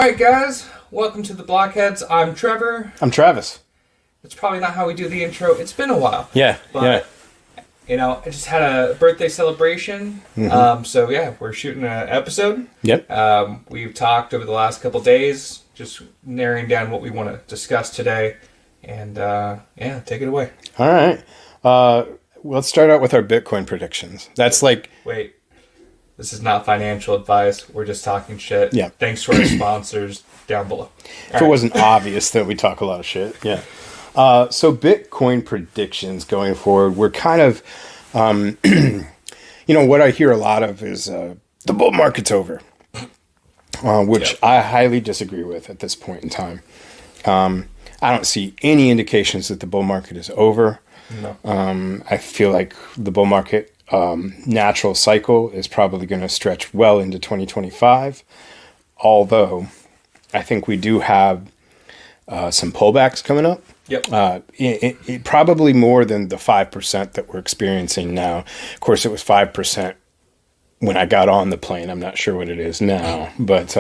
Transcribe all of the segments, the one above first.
Alright guys, welcome to the Blockheads. I'm Trevor. I'm Travis. It's probably not how we do the intro. It's been a while. Yeah, but, you know, I just had a birthday celebration. So yeah, we're shooting an episode. Yep. We've talked over the last couple days, just narrowing down what we want to discuss today. And yeah, take it away. All right. Let's start out with our Bitcoin predictions. That's like... Wait. This is not financial advice. We're just talking shit. Yeah. Thanks to our sponsors down below. If it wasn't obvious that we talk a lot of shit. Yeah. So Bitcoin predictions going forward, we're kind of, what I hear a lot of is the bull market's over, which I highly disagree with at this point in time. I don't see any indications that the bull market is over. No. I feel like the bull market natural cycle is probably going to stretch well into 2025, although I think we do have some pullbacks coming up. Yep. It probably more than the 5% that we're experiencing now. Of course, it was 5% when I got on the plane. I'm not sure what it is now, but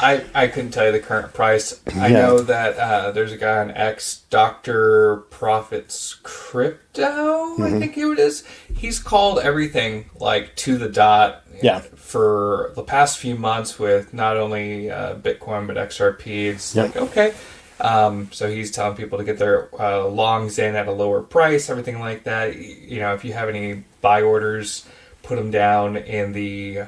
I couldn't tell you the current price. I know that there's a guy on X, Dr. Profits Crypto, I think who it is. He's called everything like to the dot. For the past few months with not only Bitcoin but XRP. It's like okay. So he's telling people to get their longs in at a lower price, everything like that. You know, if you have any buy orders, put them down in the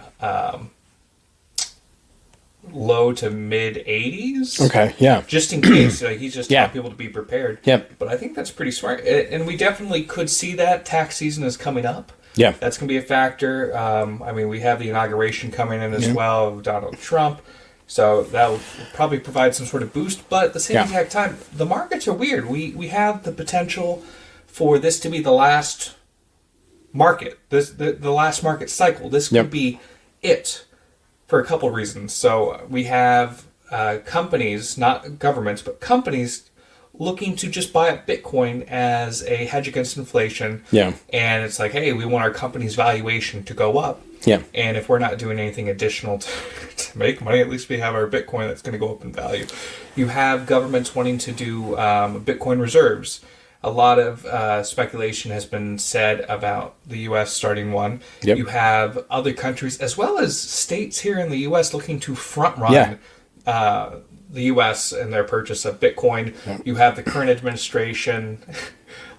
low to mid 80s. Okay, yeah. Just in case. He's just telling people to be prepared. Yep. But I think that's pretty smart. And we definitely could see that. Tax season is coming up. Yeah. That's going to be a factor. I mean, we have the inauguration coming in as well of Donald Trump. So that will probably provide some sort of boost. But at the same exact time, the markets are weird. We have the potential for this to be the last market, the last market cycle. This could be it for a couple of reasons. So we have companies, not governments, but companies looking to just buy up Bitcoin as a hedge against inflation. Yeah. And it's like, hey, we want our company's valuation to go up. Yeah. And if we're not doing anything additional to make money, at least we have our Bitcoin that's going to go up in value. You have governments wanting to do Bitcoin reserves. A lot of speculation has been said about the U.S. starting one. Yep. You have other countries, as well as states here in the U.S., looking to front-run the U.S. in their purchase of Bitcoin. Yep. You have the current administration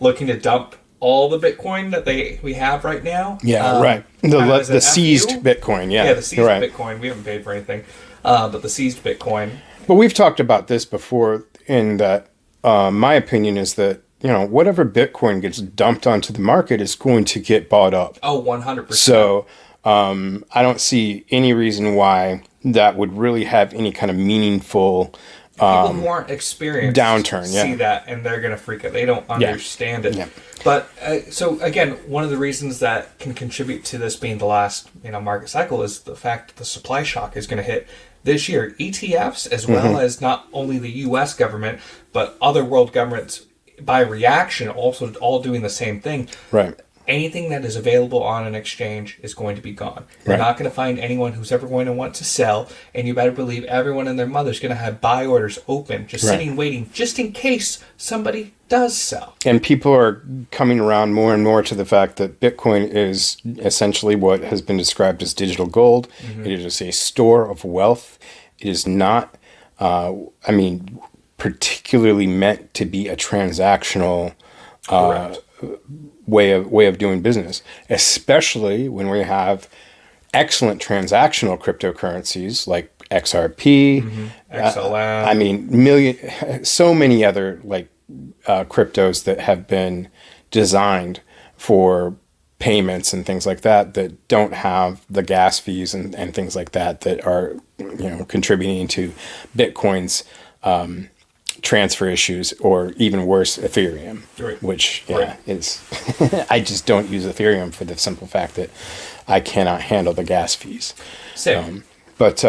looking to dump all the Bitcoin that we have right now. Yeah, right. The seized Bitcoin, Yeah, the seized Bitcoin. We haven't paid for anything, but the seized Bitcoin. But we've talked about this before in that my opinion is that, whatever Bitcoin gets dumped onto the market is going to get bought up. Oh, 100%. So I don't see any reason why that would really have any kind of meaningful people who aren't experienced downturn. See that and they're going to freak out. They don't understand it. Yeah. But so again, one of the reasons that can contribute to this being the last market cycle is the fact that the supply shock is going to hit this year. ETFs, as well as not only the U.S. government but other world governments, by reaction, also all doing the same thing. Right. Anything that is available on an exchange is going to be gone. You're not going to find anyone who's ever going to want to sell, and you better believe everyone and their mother's going to have buy orders open, just sitting, waiting, just in case somebody does sell. And people are coming around more and more to the fact that Bitcoin is essentially what has been described as digital gold. It is a store of wealth. It is not, particularly meant to be a transactional way of doing business, especially when we have excellent transactional cryptocurrencies like XRP, XLM. so many other cryptos that have been designed for payments and things like that don't have the gas fees and things like that are contributing to Bitcoin's transfer issues, or even worse, Ethereum, which is I just don't use Ethereum for the simple fact that I cannot handle the gas fees. Same. But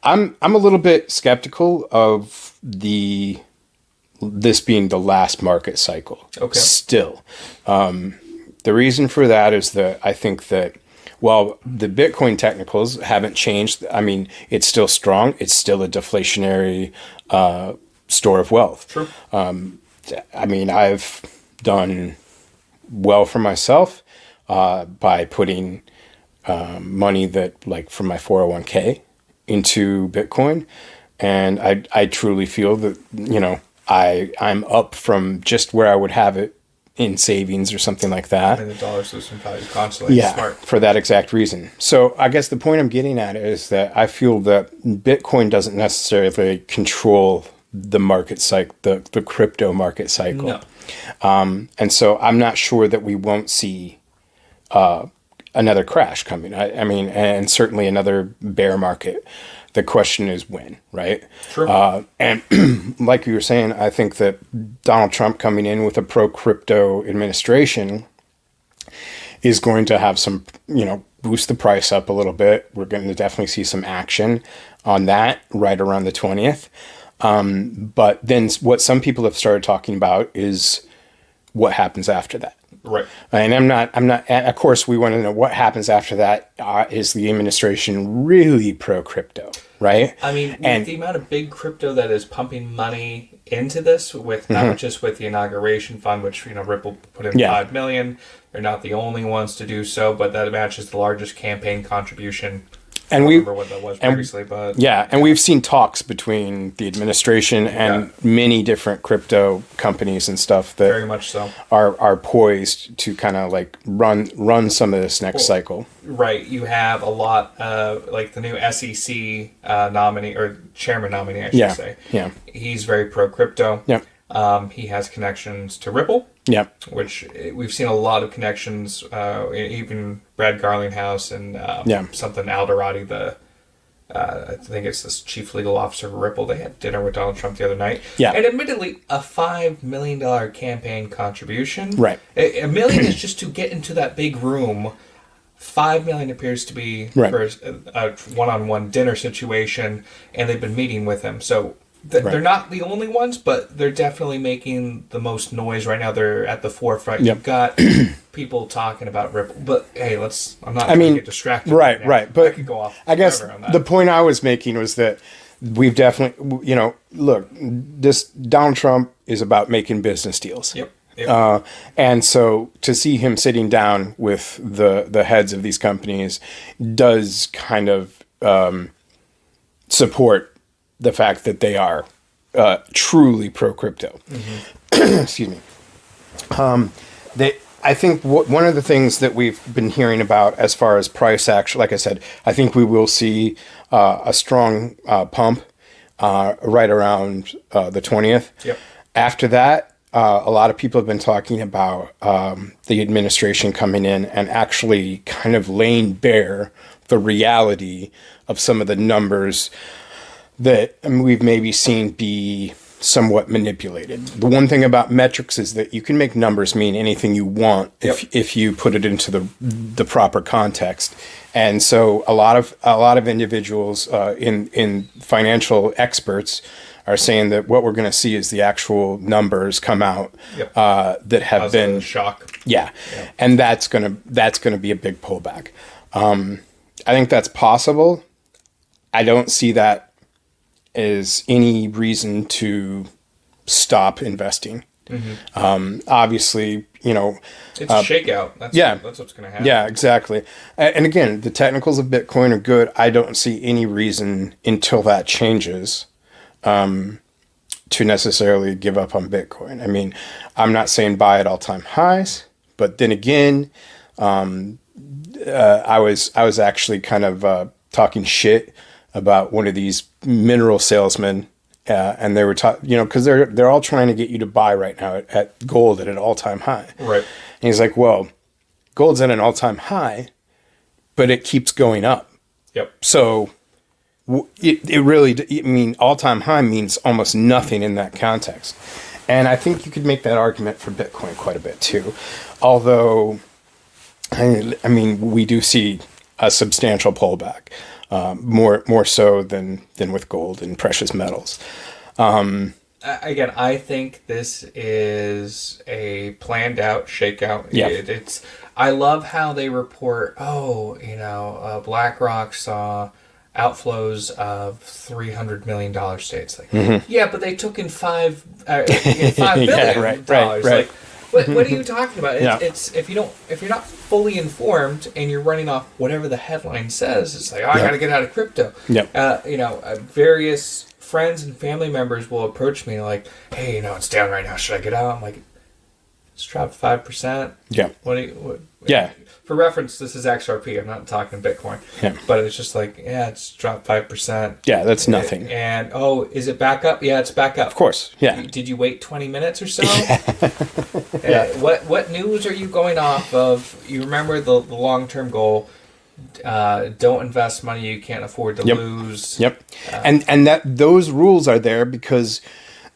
I'm a little bit skeptical of this being the last market cycle. Okay. Still, the reason for that is that I think that Well, the Bitcoin technicals haven't changed. I mean, it's still strong. It's still a deflationary store of wealth. True. I mean, I've done well for myself by putting money that, like, from my 401k into Bitcoin. And I truly feel that, you know, I'm up from just where I would have it in savings or something like that. And the dollar's losing value constantly. Yeah, Smart. for that exact reason. So I guess the point I'm getting at is that I feel that Bitcoin doesn't necessarily control the market cycle, the crypto market cycle. No. And so I'm not sure that we won't see another crash coming. I mean, and certainly another bear market. The question is when, right? True. And like you were saying, I think that Donald Trump coming in with a pro-crypto administration is going to have some, you know, boost the price up a little bit. We're going to definitely see some action on that right around the 20th. But then what some people have started talking about is what happens after that. Right. And I'm not, of course, we want to know what happens after that. Is the administration really pro-crypto, right? I mean, with the amount of big crypto that is pumping money into this, with not just with the inauguration fund, which, you know, Ripple put in $5 million. They're not the only ones to do so, but that matches the largest campaign contribution. And I don't remember what that was previously, but yeah, and we've seen talks between the administration and many different crypto companies and stuff that very much so are poised to kind of like run some of this next cycle. Right, you have a lot like the new SEC nominee or chairman nominee, I should say. Yeah, he's very pro crypto. Yeah. He has connections to Ripple. Yeah. Which we've seen a lot of connections, even Brad Garlinghouse and something Alderati, I think it's this chief legal officer of Ripple. They had dinner with Donald Trump the other night. Yeah. And admittedly, a $5 million campaign contribution. Right. $1 million is just to get into that big room. $5 million appears to be for a one-on-one dinner situation, and they've been meeting with him. So they're not the only ones, but they're definitely making the most noise right now. They're at the forefront. You've got people talking about Ripple, but hey, I'm not trying to get distracted. Right. But I could go off I guess on that. The point I was making was that we've definitely, you know, look, this Donald Trump is about making business deals. Yep. And so to see him sitting down with the heads of these companies does kind of support the fact that they are truly pro-crypto. Excuse me. I think one of the things that we've been hearing about as far as price action, like I said, I think we will see a strong pump right around the 20th. Yep. After that, a lot of people have been talking about the administration coming in and actually kind of laying bare the reality of some of the numbers that we've maybe seen be somewhat manipulated. The one thing about metrics is that you can make numbers mean anything you want if you put it into the proper context. And so a lot of individuals in financial experts are saying that what we're going to see is the actual numbers come out that have been shock. Yeah. And that's going to be a big pullback. I think that's possible. I don't see that as any reason to stop investing. Obviously, you know, it's a shakeout. That's what's going to happen. Yeah, exactly. And again, the technicals of Bitcoin are good. I don't see any reason until that changes to necessarily give up on Bitcoin. I mean, I'm not saying buy at all-time highs, but then again, I was actually kind of talking shit about one of these mineral salesmen, and they were because they're all trying to get you to buy right now at gold at an all-time high. Right. And he's like, well, gold's at an all-time high, but it keeps going up. Yep. So it really, I mean, all-time high means almost nothing in that context. And I think you could make that argument for Bitcoin quite a bit too. Although, I mean, we do see a substantial pullback. More so than with gold and precious metals. I again, I think this is a planned out shakeout. Yeah. I love how they report, BlackRock saw outflows of $300 million states. Like, yeah, but they took in $5 billion. Yeah, right. Like, what are you talking about? Yeah. It's if you're not fully informed and you're running off whatever the headline says, it's like, I got to get out of crypto. Yep. Various friends and family members will approach me like, hey, it's down right now. Should I get out? I'm like, it's dropped 5%. Yeah. Yeah. For reference, this is XRP. I'm not talking Bitcoin. Yeah. But it's just like, it's dropped 5%. Yeah, that's nothing. And is it back up? Yeah, it's back up. Of course. Yeah. Did you wait 20 minutes or so? Yeah. What news are you going off of? You remember the long-term goal. Don't invest money you can't afford to lose. Yep. And that those rules are there because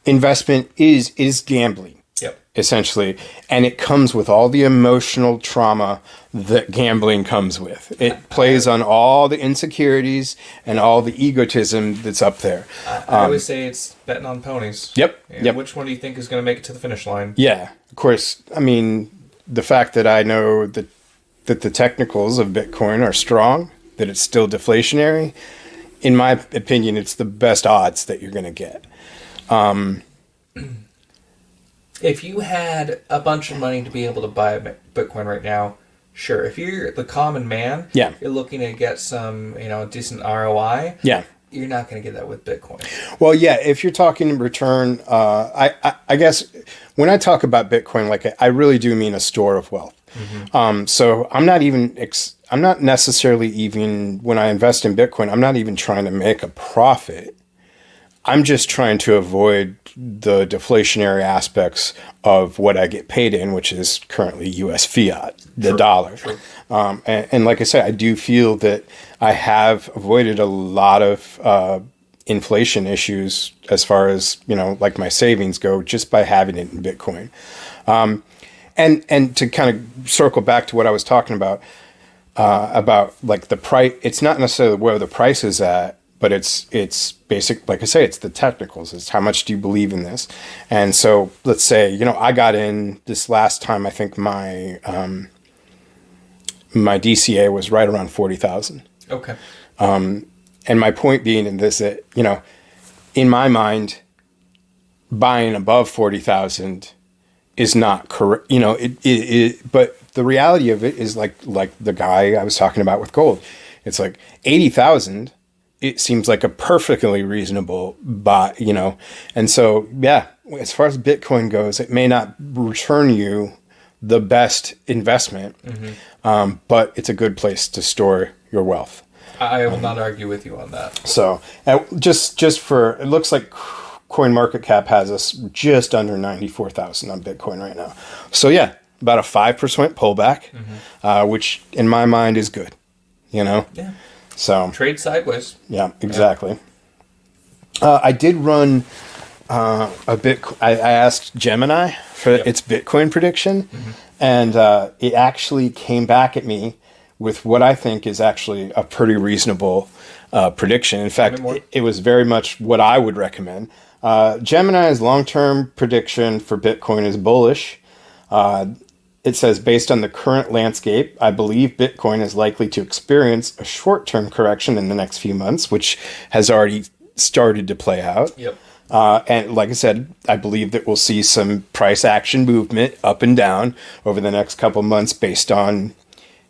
investment is gambling. Yep. Essentially, and it comes with all the emotional trauma that gambling comes with. It plays on all the insecurities and all the egotism that's up there. I always say it's betting on ponies. Yep. And which one do you think is going to make it to the finish line? Yeah. Of course. I mean, the fact that I know that the technicals of Bitcoin are strong, that it's still deflationary, in my opinion, it's the best odds that you're going to get. If you had a bunch of money to be able to buy Bitcoin right now, sure. If you're the common man, you're looking to get some, decent ROI, you're not going to get that with Bitcoin. Well, yeah, if you're talking return, I guess when I talk about Bitcoin, like I really do mean a store of wealth. Mm-hmm. So I'm not necessarily even, when I invest in Bitcoin, I'm not even trying to make a profit. I'm just trying to avoid the deflationary aspects of what I get paid in, which is currently U.S. fiat, the dollar. True. And like I said, I do feel that I have avoided a lot of inflation issues as far as, like my savings go, just by having it in Bitcoin. And to kind of circle back to what I was talking about like the price, it's not necessarily where the price is at, but it's basic, like I say, it's the technicals. It's how much do you believe in this? And so let's say, I got in this last time, I think my DCA was right around 40,000. Okay. And my point being in this, that, in my mind, buying above 40,000 is not correct. But the reality of it is like the guy I was talking about with gold. It's like 80,000. It seems like a perfectly reasonable buy, And so, yeah, as far as Bitcoin goes, it may not return you the best investment, but it's a good place to store your wealth. I will not argue with you on that. So just for, it looks like CoinMarketCap has us just under 94,000 on Bitcoin right now. So yeah, about a 5% pullback, which in my mind is good, Yeah. So trade sideways. Yeah, exactly. Yeah. I did run a bit. I asked Gemini for its Bitcoin prediction, and it actually came back at me with what I think is actually a pretty reasonable prediction. In fact, it was very much what I would recommend. Gemini's long-term prediction for Bitcoin is bullish. It says, based on the current landscape, I believe Bitcoin is likely to experience a short-term correction in the next few months, which has already started to play out. Yep. And like I said, I believe that we'll see some price action movement up and down over the next couple months based on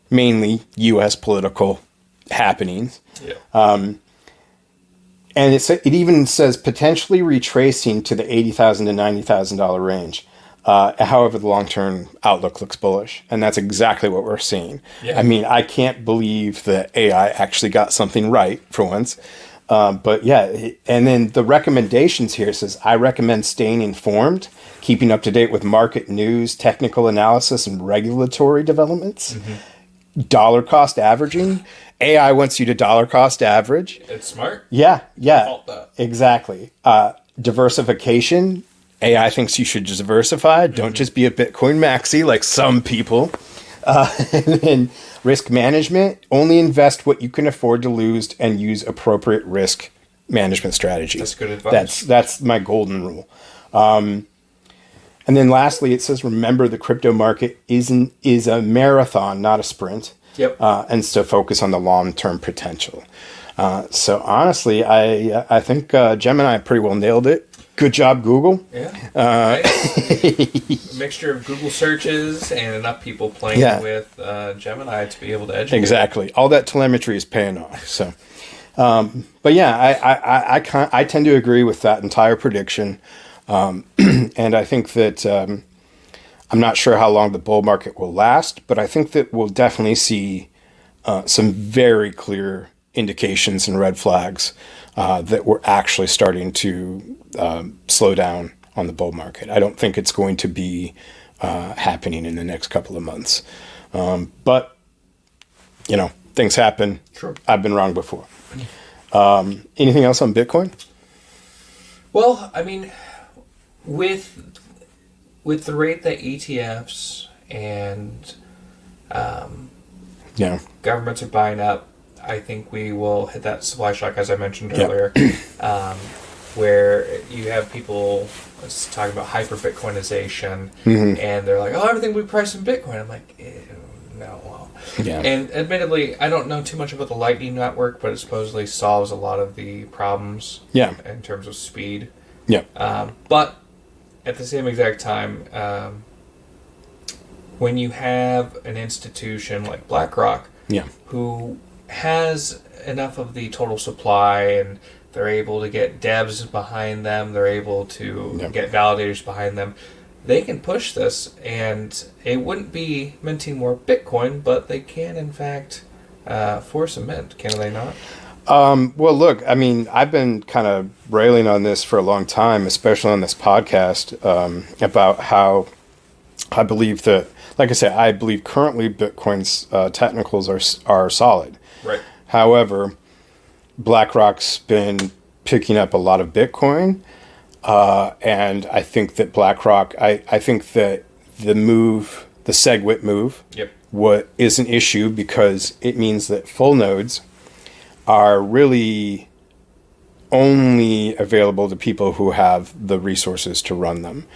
mainly U.S. political happenings. Yep. And it even says potentially retracing to the $80,000 to $90,000 range. However, the long-term outlook looks bullish, and that's exactly what we're seeing. Yeah. I mean, I can't believe that AI actually got something right for once. But yeah, and then the recommendations here says, I recommend staying informed, keeping up to date with market news, technical analysis, and regulatory developments. Mm-hmm. Dollar cost averaging. AI wants you to dollar cost average. It's smart. Yeah, exactly. Diversification. AI thinks you should diversify. Don't just be a Bitcoin maxi like some people. And then risk management. Only invest what you can afford to lose and use appropriate risk management strategy. That's good advice. That's my golden rule. And then lastly, it says, remember the crypto market is a marathon, not a sprint. Yep. And so focus on the long-term potential. So honestly, I think Gemini pretty well nailed it. Good job, Google. Yeah. A mixture of Google searches and enough people playing with Gemini to be able to educate. Exactly. All that telemetry is paying off. So, but yeah, I tend to agree with that entire prediction. And I think that I'm not sure how long the bull market will last, but I think that we'll definitely see some very clear indications and red flags that we're actually starting to slow down on the bull market. I don't think it's going to be happening in the next couple of months. But, things happen. Sure. I've been wrong before. Anything else on Bitcoin? Well, I mean, with the rate that ETFs and governments are buying up, I think we will hit that supply shock, as I mentioned earlier, where you have people talking about hyper-Bitcoinization, and they're like, oh, everything we price in Bitcoin. I'm like, no. Yeah. And admittedly, I don't know too much about the Lightning Network, but it supposedly solves a lot of the problems in terms of speed. Yeah. But at the same exact time, when you have an institution like BlackRock, who has enough of the total supply and they're able to get devs behind them, they're able to get validators behind them, they can push this, and it wouldn't be minting more Bitcoin, but they can in fact force a mint, can they not? Well, look, I mean, I've been kind of railing on this for a long time, especially on this podcast, about how I believe that, like I said, I believe currently Bitcoin's technicals are solid. Right. However, BlackRock's been picking up a lot of Bitcoin, and I think that BlackRock, I think that the SegWit move, is an issue because it means that full nodes are really only available to people who have the resources to run them.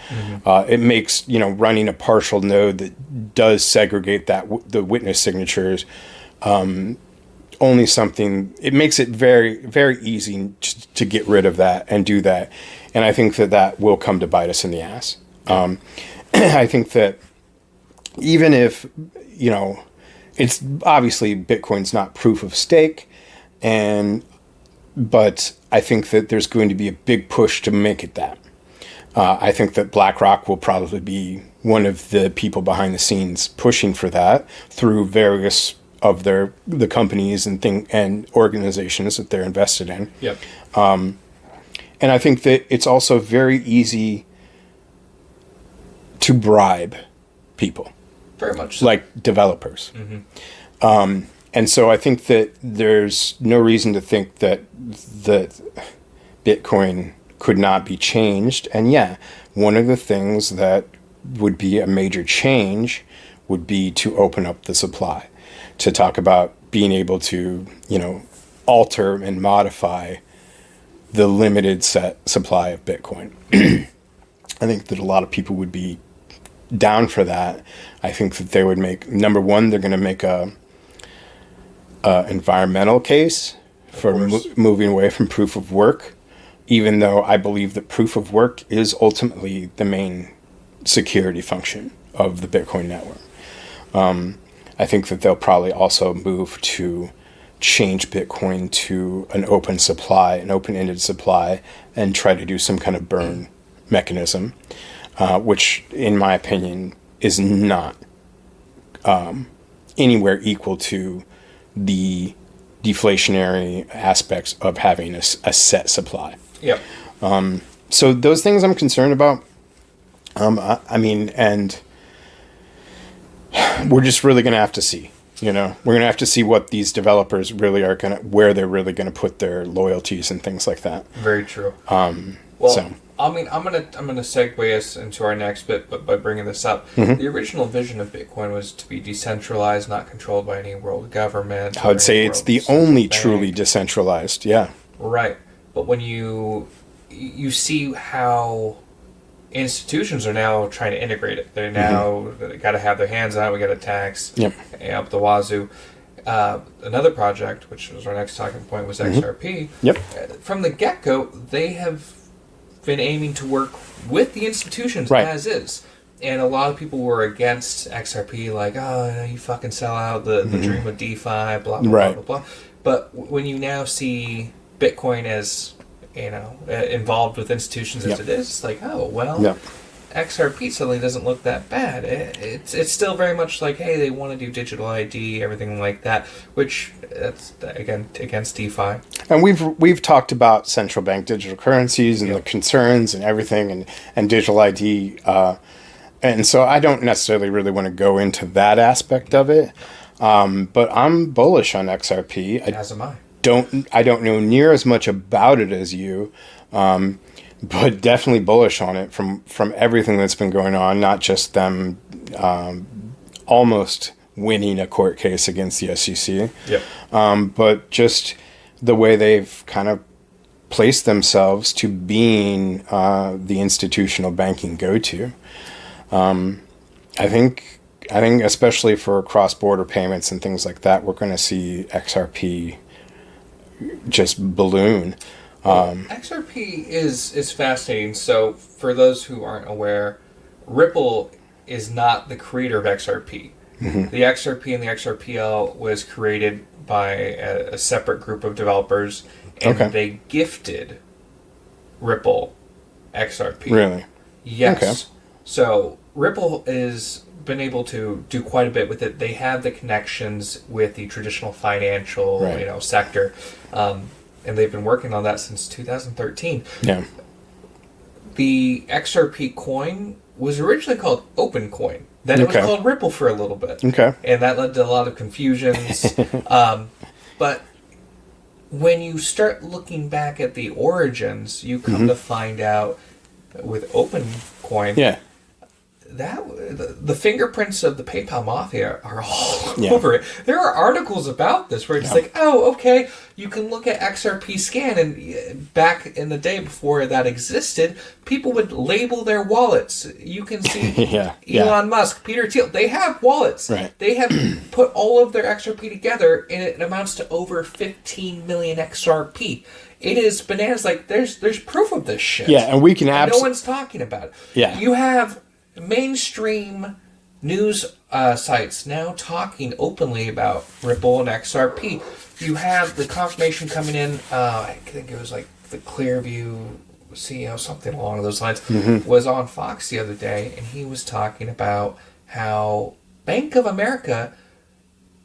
It makes, running a partial node that does segregate the witness signatures only something, it makes it very, very easy to get rid of that and do that. And I think that will come to bite us in the ass. I think that even if, it's obviously Bitcoin's not proof of stake, but I think that there's going to be a big push to make it that. I think that BlackRock will probably be one of the people behind the scenes pushing for that through various of the companies and organizations that they're invested in. Yep. And I think that it's also very easy to bribe people. Very much so. Like developers. And so I think that there's no reason to think that Bitcoin could not be changed. And one of the things that would be a major change would be to open up the supply, to talk about being able to, alter and modify the limited set supply of Bitcoin. I think that a lot of people would be down for that. I think that they would make, number one, they're going to make a environmental case for moving away from proof of work, even though I believe that proof of work is ultimately the main security function of the Bitcoin network. I think that they'll probably also move to change Bitcoin to an open supply, an open-ended supply, and try to do some kind of burn mechanism, which, in my opinion, is not anywhere equal to the deflationary aspects of having a set supply. Yep. So those things I'm concerned about. And we're just really going to have to see. We're going to have to see what these developers really are where they're really going to put their loyalties and things like that. Very true. I'm gonna segue us into our next bit, but by bringing this up, the original vision of Bitcoin was to be decentralized, not controlled by any world government. I would say it's the only truly decentralized. Yeah. Right. but when you see how institutions are now trying to integrate it. They're now got to have their hands on it. We got to tax up the wazoo. Another project, which was our next talking point, was XRP. Yep. From the get-go, they have been aiming to work with the institutions as is. And a lot of people were against XRP, like, oh, you fucking sell out the dream of DeFi, blah, blah, blah, blah, blah. But when you now see Bitcoin as, involved with institutions as it is, it's like, oh, well, XRP suddenly doesn't look that bad. It's still very much like, hey, they want to do digital ID, everything like that, which that's again against DeFi. And we've talked about central bank digital currencies and the concerns and everything and digital ID, and so I don't necessarily really want to go into that aspect of it, but I'm bullish on XRP. As am I. I don't know near as much about it as you. But definitely bullish on it from everything that's been going on, not just them almost winning a court case against the SEC, but just the way they've kind of placed themselves to being the institutional banking go-to. I think especially for cross-border payments and things like that, we're going to see XRP just balloon. XRP is fascinating. So, for those who aren't aware, Ripple is not the creator of XRP. The XRP and the XRPL was created by a separate group of developers, and they gifted Ripple XRP. Really? Yes. Okay. So, Ripple has been able to do quite a bit with it. They have the connections with the traditional financial sector. And they've been working on that since 2013. Yeah. The XRP coin was originally called OpenCoin. Then it was called Ripple for a little bit. Okay. And that led to a lot of confusions. But when you start looking back at the origins, you come to find out with OpenCoin, the fingerprints of the PayPal mafia are all over it. There are articles about this where it's like, oh, okay, you can look at XRP scan, and back in the day before that existed, people would label their wallets. You can see Elon Musk, Peter Thiel, they have wallets. Right. They have put all of their XRP together, and it amounts to over 15 million XRP. It is bananas. Like, there's proof of this shit. Yeah, and we can no one's talking about it. Yeah. You have mainstream news sites now talking openly about Ripple and XRP. You have the confirmation coming in, I think it was like the Clearview CEO, something along those lines, was on Fox the other day, and he was talking about how Bank of America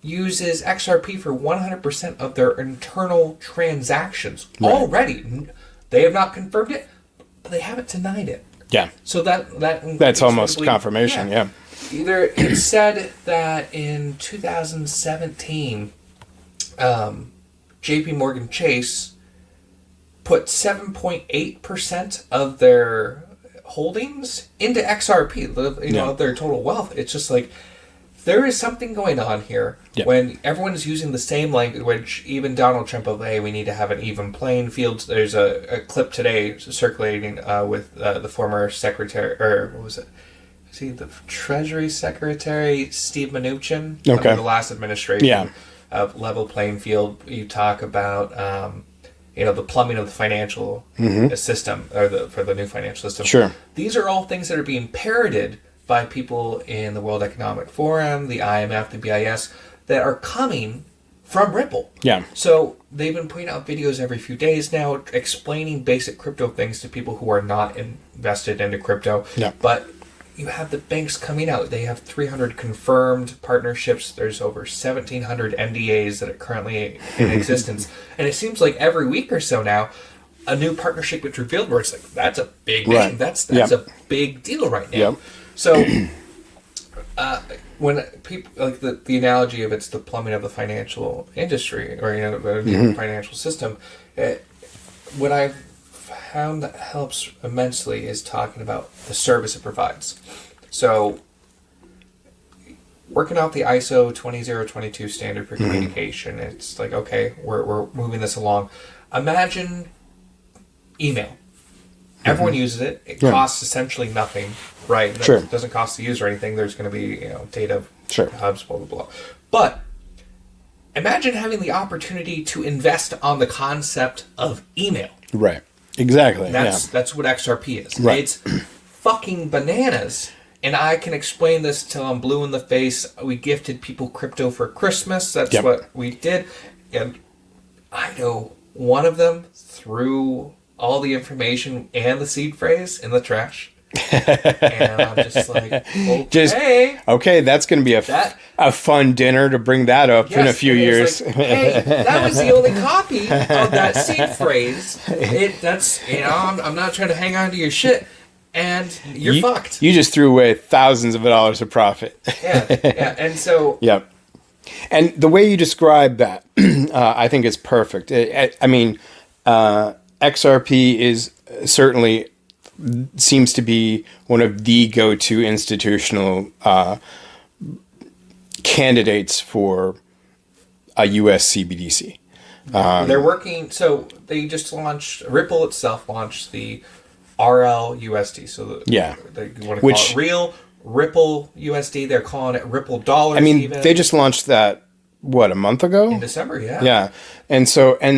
uses XRP for 100% of their internal transactions already. They have not confirmed it, but they haven't denied it. Yeah. So that's almost confirmation, Either it said that in 2017, JP Morgan Chase put 7.8% of their holdings into XRP, of their total wealth. It's just like, there is something going on here when everyone is using the same language. Even Donald Trump of, hey, we need to have an even playing field. There's a clip today circulating with the former secretary, or what was it? Is he the Treasury Secretary, Steve Mnuchin, of the last administration of level playing field. You talk about the plumbing of the financial system, or for the new financial system. Sure. These are all things that are being parroted by people in the World Economic Forum, the IMF, the BIS, that are coming from Ripple. Yeah. So they've been putting out videos every few days now explaining basic crypto things to people who are not invested into crypto. Yeah. But you have the banks coming out. They have 300 confirmed partnerships. There's over 1,700 NDAs that are currently in existence. And it seems like every week or so now, a new partnership gets revealed where it's like, that's a big name. That's a big deal right now. Yep. So, when people like the analogy of it's the plumbing of the financial industry or the financial system, what I've found that helps immensely is talking about the service it provides. So, working out the ISO 20022 standard for communication, it's like, okay, we're moving this along. Imagine email. Everyone uses it. It costs essentially nothing, right? It doesn't cost the user anything. There's going to be data hubs, blah, blah, blah. But imagine having the opportunity to invest on the concept of email. Right. Exactly. That's what XRP is. Right. It's fucking bananas. And I can explain this till I'm blue in the face. We gifted people crypto for Christmas. That's what we did. And I know one of them threw all the information and the seed phrase in the trash. And I'm just like, okay. Okay, that's going to be a fun dinner to bring that up in a few years. Like, hey, that was the only copy of that seed phrase. I'm not trying to hang on to your shit. And you're fucked. You just threw away thousands of dollars of profit. Yeah. And so... Yep. And the way you describe that, I think is perfect. XRP is certainly seems to be one of the go-to institutional candidates for a US CBDC. They're working... So they just launched... Ripple itself launched the RLUSD. So they want to call it real Ripple USD. They're calling it Ripple dollars. I mean, they just launched that a month ago in December. Yeah, and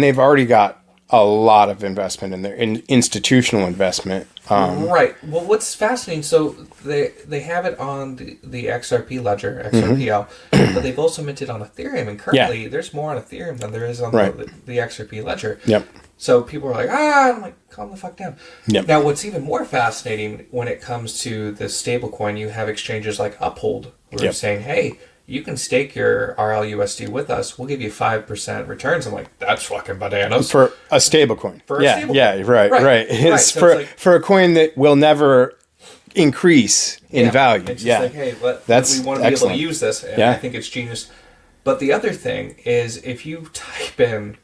they've already got a lot of investment in there, institutional investment. Right. Well, what's fascinating? So they have it on the XRP ledger, XRPL, but they've also minted on Ethereum, and currently there's more on Ethereum than there is on the XRP ledger. Yep. So people are like, I'm like, calm the fuck down. Yep. Now, what's even more fascinating when it comes to the stablecoin, you have exchanges like Uphold who are saying, hey, you can stake your RLUSD with us. We'll give you 5% returns. I'm like, that's fucking bananas. For a stablecoin. Yeah, right. It's for a coin that will never increase in value. It's just like, hey, we want to be able to use this. And I think it's genius. But the other thing is if you type in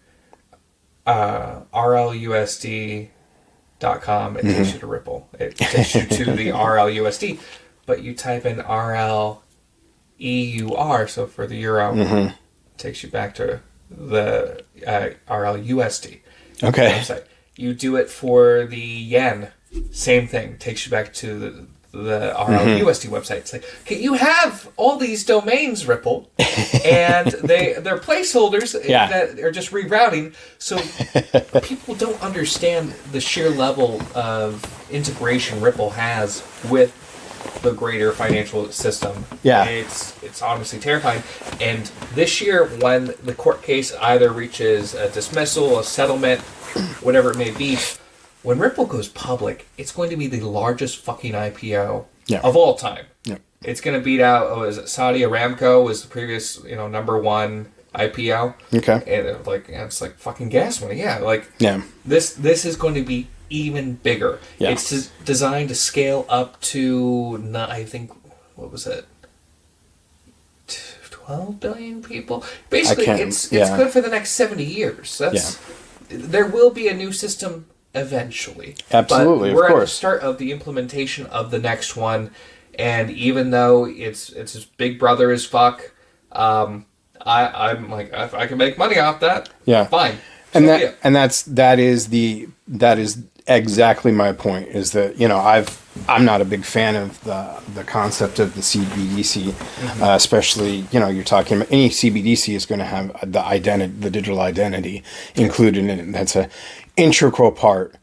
RLUSD.com, it takes you to Ripple. It takes you to the RLUSD. But you type in RLEUR, so for the euro, it takes you back to the RLUSD website. You do it for the yen, same thing. Takes you back to the RLUSD website. It's like, okay, you have all these domains, Ripple, and they're placeholders that are just rerouting. So people don't understand the sheer level of integration Ripple has with the greater financial system. Yeah, it's honestly terrifying. And this year, when the court case either reaches a dismissal, a settlement, whatever it may be. When Ripple goes public, it's going to be the largest fucking IPO of all time. Yeah. It's going to beat out, Saudi Aramco was the previous, number one IPO. Okay. And it's like fucking gas money. Yeah. This is going to be even bigger. Yeah. It's designed to scale up to, I think, what was it? 12 billion people? Basically, it's good for the next 70 years. There will be a new system eventually. Absolutely, but we're of course. At the start of the implementation of the next one, and even though it's as big brother as fuck, I'm like, if I can make money off that, fine. That is exactly my point. Is that I'm not a big fan of the concept of the CBDC, especially you're talking about any CBDC is going to have the digital identity included in it. That's a integral part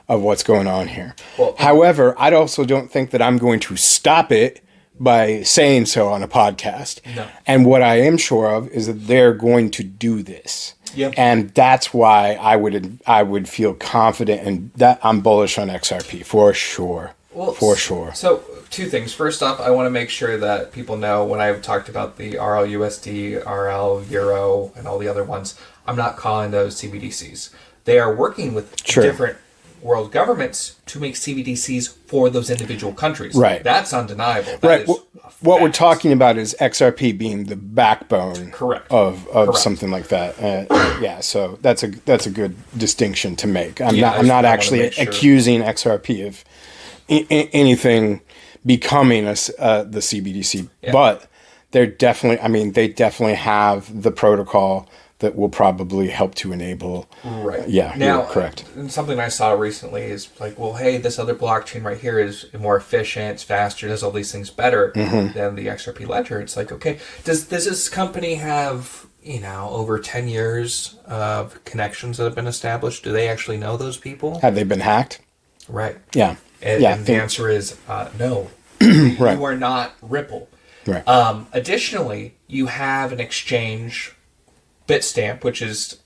of what's going on here. Well, however, I also don't think that I'm going to stop it by saying so on a podcast. No. And what I am sure of is that they're going to do this. Yep. And that's why I would feel confident and that I'm bullish on XRP for sure. Well, for sure. So, two things. First off, I want to make sure that people know when I've talked about the RLUSD, RL, Euro, and all the other ones, I'm not calling those CBDCs. They are working with different world governments to make CBDCs for those individual countries. Right. That's undeniable. What we're talking about is XRP being the backbone of something like that. So that's a good distinction to make. I'm not actually accusing XRP of anything becoming the CBDC, but they definitely have the protocol, that will probably help to enable. Right. Yeah. Now, you're correct. Something I saw recently is like, well, hey, this other blockchain right here is more efficient, it's faster, does all these things better than the XRP ledger. It's like, okay, does this company have, over 10 years of connections that have been established? Do they actually know those people? Have they been hacked? Right. Yeah. And the answer is no. Right. You are not Ripple. Right. Additionally, you have an exchange, Bitstamp, which is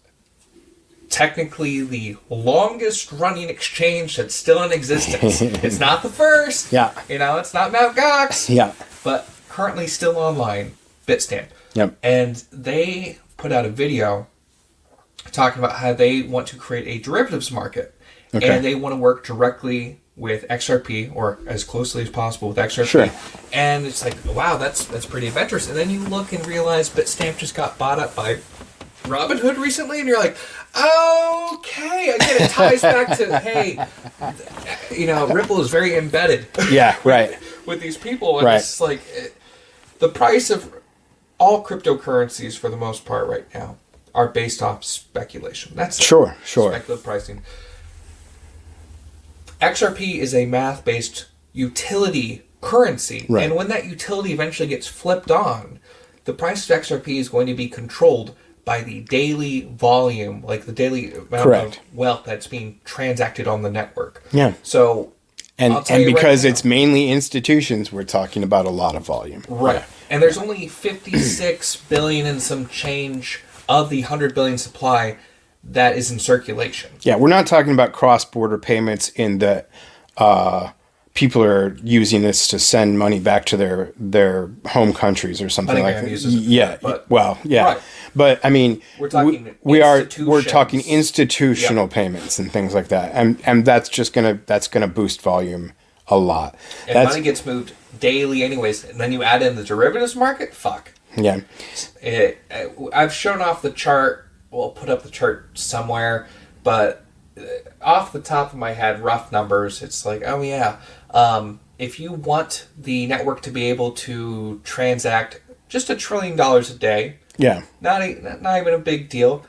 technically the longest running exchange that's still in existence. It's not the first. Yeah. It's not Mt. Gox. Yeah. But currently still online, Bitstamp. Yep. And they put out a video talking about how they want to create a derivatives market. Okay. And they want to work directly with XRP, or as closely as possible with XRP. Sure. And it's like, wow, that's pretty adventurous. And then you look and realize Bitstamp just got bought up by Robinhood recently, and you're like, okay, again, it ties back to, hey, Ripple is very embedded. Yeah, right. with these people, and right. It's like the price of all cryptocurrencies, for the most part, right now, are based off speculation. That's sure. Speculative pricing. XRP is a math-based utility currency, right. And when that utility eventually gets flipped on, the price of XRP is going to be controlled by the daily volume, like the daily amount of wealth that's being transacted on the network. Yeah. So, and because it's mainly institutions, we're talking about a lot of volume. Right. And there's only 56 billion and some change of the 100 billion supply that is in circulation. Yeah, we're not talking about cross-border payments in that people are using this to send money back to their home countries or something like that. Yeah, right. But I mean, we're talking institutional payments and things like that, and that's gonna boost volume a lot. And money gets moved daily, anyways, and then you add in the derivatives market. Fuck. Yeah. I've shown off the chart. We'll put up the chart somewhere, but off the top of my head, rough numbers, it's like, oh yeah, if you want the network to be able to transact just $1 trillion a day, yeah, not even a big deal,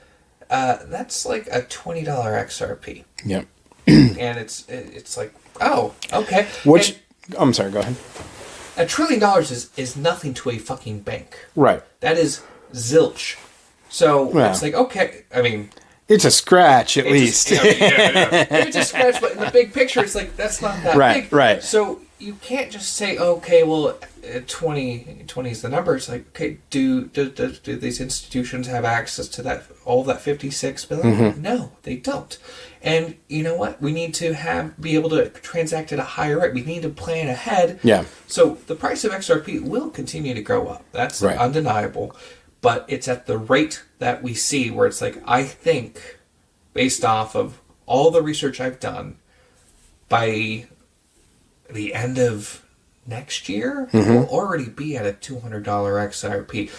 that's like a $20 XRP. Yep. And it's like, oh, okay. I'm sorry, go ahead. $1 trillion is nothing to a fucking bank. Right. That is zilch. So it's like, okay, I mean, it's a scratch at least. It's a scratch, but in the big picture, it's like, that's not that big. Right. So you can't just say, okay, well, 20 is the number. It's like, okay, do these institutions have access to all that 56 billion? Mm-hmm. No, they don't. And you know what? We need to be able to transact at a higher rate. We need to plan ahead. Yeah. So the price of XRP will continue to go up. That's undeniable. But it's at the rate that we see where it's like, I think, based off of all the research I've done, by the end of next year, we'll already be at a $200 XRP.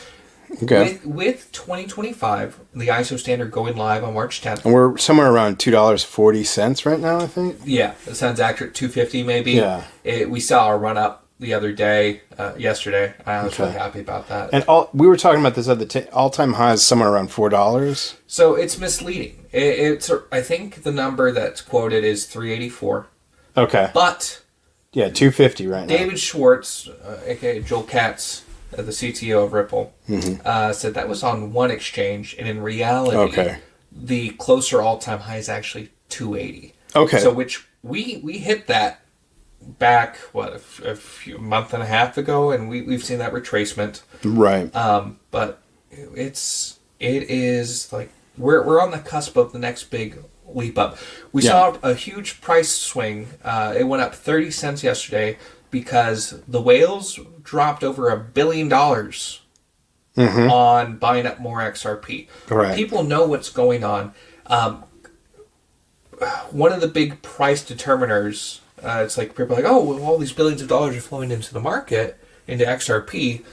Okay. With 2025, the ISO standard going live on March 10th. And we're somewhere around $2.40 right now, I think. Yeah, that sounds accurate. $2.50 maybe. Yeah. We saw a run up the other day, yesterday. I was really happy about that. And we were talking about this at all-time high is somewhere around $4. So it's misleading. I think the number that's quoted is 384. Okay. But yeah, 250 right now. David Schwartz, aka Joel Katz, the CTO of Ripple, said that was on one exchange, and in reality, the closer all-time high is actually 280. Okay. So which we hit that back a month and a half ago, and we've seen that retracement. Right. But it is like we're on the cusp of the next big leap up. We saw a huge price swing. It went up 30 cents yesterday because the whales dropped over $1 billion on buying up more XRP. Right. People know what's going on. One of the big price determiners, it's like people are like, oh, well, all these billions of dollars are flowing into the market, into XRP.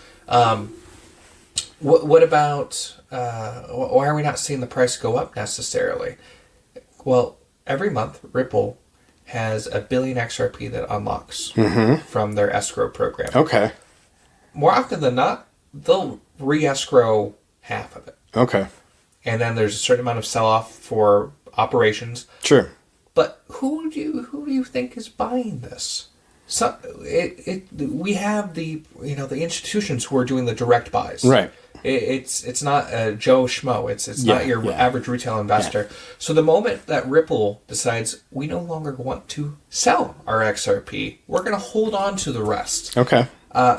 What about, why are we not seeing the price go up necessarily? Well, every month, Ripple has 1 billion XRP that unlocks from their escrow program. Okay. More often than not, they'll re-escrow half of it. Okay. and then there's a certain amount of sell-off for operations. Sure. But who do you think is buying this? So we have the institutions who are doing the direct buys. Right. It's not Joe Schmo. It's not your average retail investor. Yeah. So the moment that Ripple decides we no longer want to sell our XRP, we're going to hold on to the rest. Okay.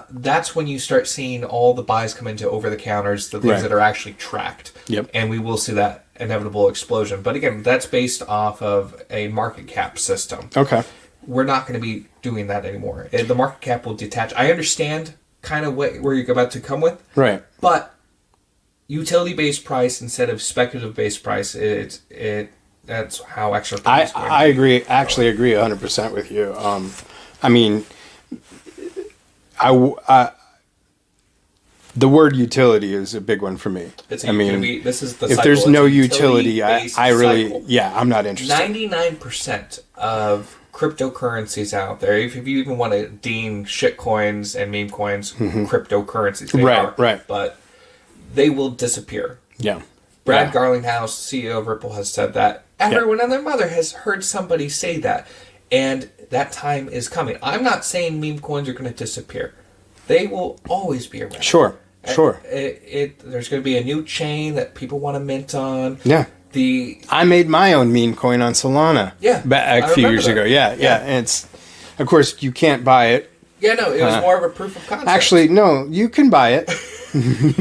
That's when you start seeing all the buys come into over the counters, the things that are actually tracked. Yep. And we will see that inevitable explosion. But again, that's based off of a market cap system. Okay. We're not going to be doing that anymore. The market cap will detach. I understand kind of where you're about to come with. Right. But utility-based price instead of speculative-based price, that's how XRP is going. I agree. Actually, agree 100% with you. I mean, the word utility is a big one for me. This is the if there's no utility, I really, I'm not interested. 99% of cryptocurrencies out there, if you even want to deem shitcoins and meme coins cryptocurrencies, they are, right. But they will disappear. Yeah. Brad Garlinghouse, CEO of Ripple, has said that. Everyone and their mother has heard somebody say that. And that time is coming. I'm not saying meme coins are going to disappear. They will always be around. Sure. There's going to be a new chain that people want to mint on. Yeah. I made my own meme coin on Solana. Yeah. Back a few years ago. Yeah. And it's, of course, you can't buy it. Yeah, no, it was more of a proof of concept. Actually, no, you can buy it. It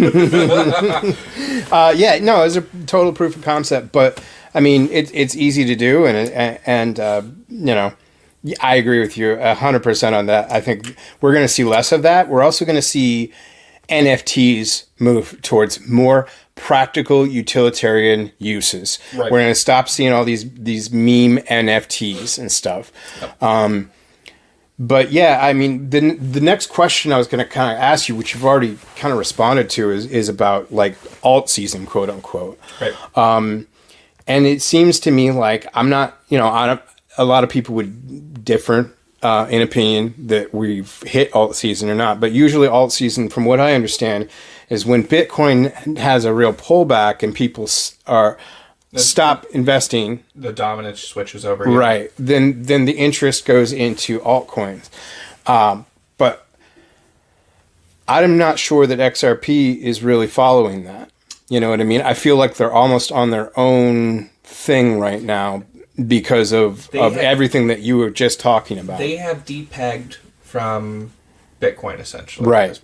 was a total proof of concept, but I mean, it's easy to do, and I agree with you 100% on that. I think we're going to see less of that. We're also going to see NFTs move towards more practical utilitarian uses. Right. We're going to stop seeing all these meme NFTs and stuff. Yep. But yeah, I mean, the next question I was going to kind of ask you, which you've already kind of responded to, is about like alt season, quote unquote. Right. And it seems to me like I'm not, a lot of people would differ in opinion that we've hit alt season or not. But usually alt season, from what I understand, is when Bitcoin has a real pullback and people stop investing. The dominance switches over. Right. Then the interest goes into altcoins. But I'm not sure that XRP is really following that. You know what I mean? I feel like they're almost on their own thing right now because of everything that you were just talking about. They have depegged from Bitcoin, essentially. Right.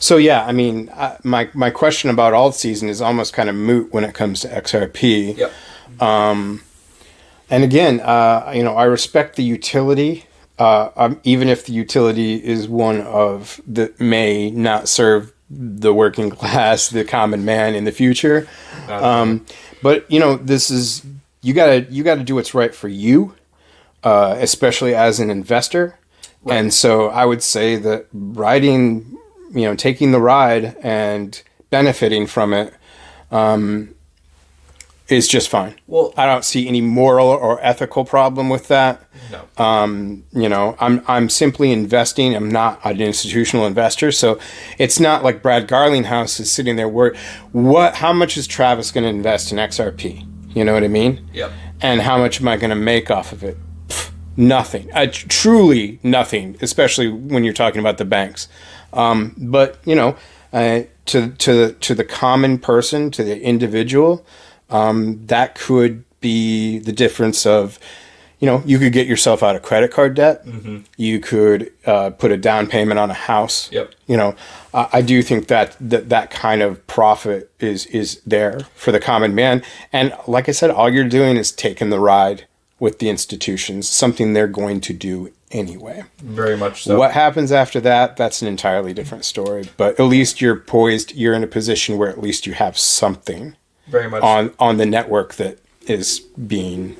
So yeah, I mean, my question about alt season is almost kind of moot when it comes to XRP. Yep. And again, I respect the utility, even if the utility is one of that may not serve the working class, the common man in the future. But this is you gotta do what's right for you, especially as an investor. Right. And so I would say that taking the ride and benefiting from it is just fine. Well, I don't see any moral or ethical problem with that. No. I'm simply investing. I'm not an institutional investor, so it's not like Brad Garlinghouse is sitting there worried. How much is Travis going to invest in XRP? You know what I mean? Yep. And how much am I going to make off of it? Nothing. Truly nothing, especially when you're talking about the banks. But to the common person, to the individual, that could be the difference of, you could get yourself out of credit card debt. Mm-hmm. You could put a down payment on a house. Yep. I do think that kind of profit is there for the common man. And like I said, all you're doing is taking the ride with the institutions, something they're going to do anyway. Very much so. What happens after that, that's an entirely different story. But at least you're poised, you're in a position where at least you have something very much on the network that is being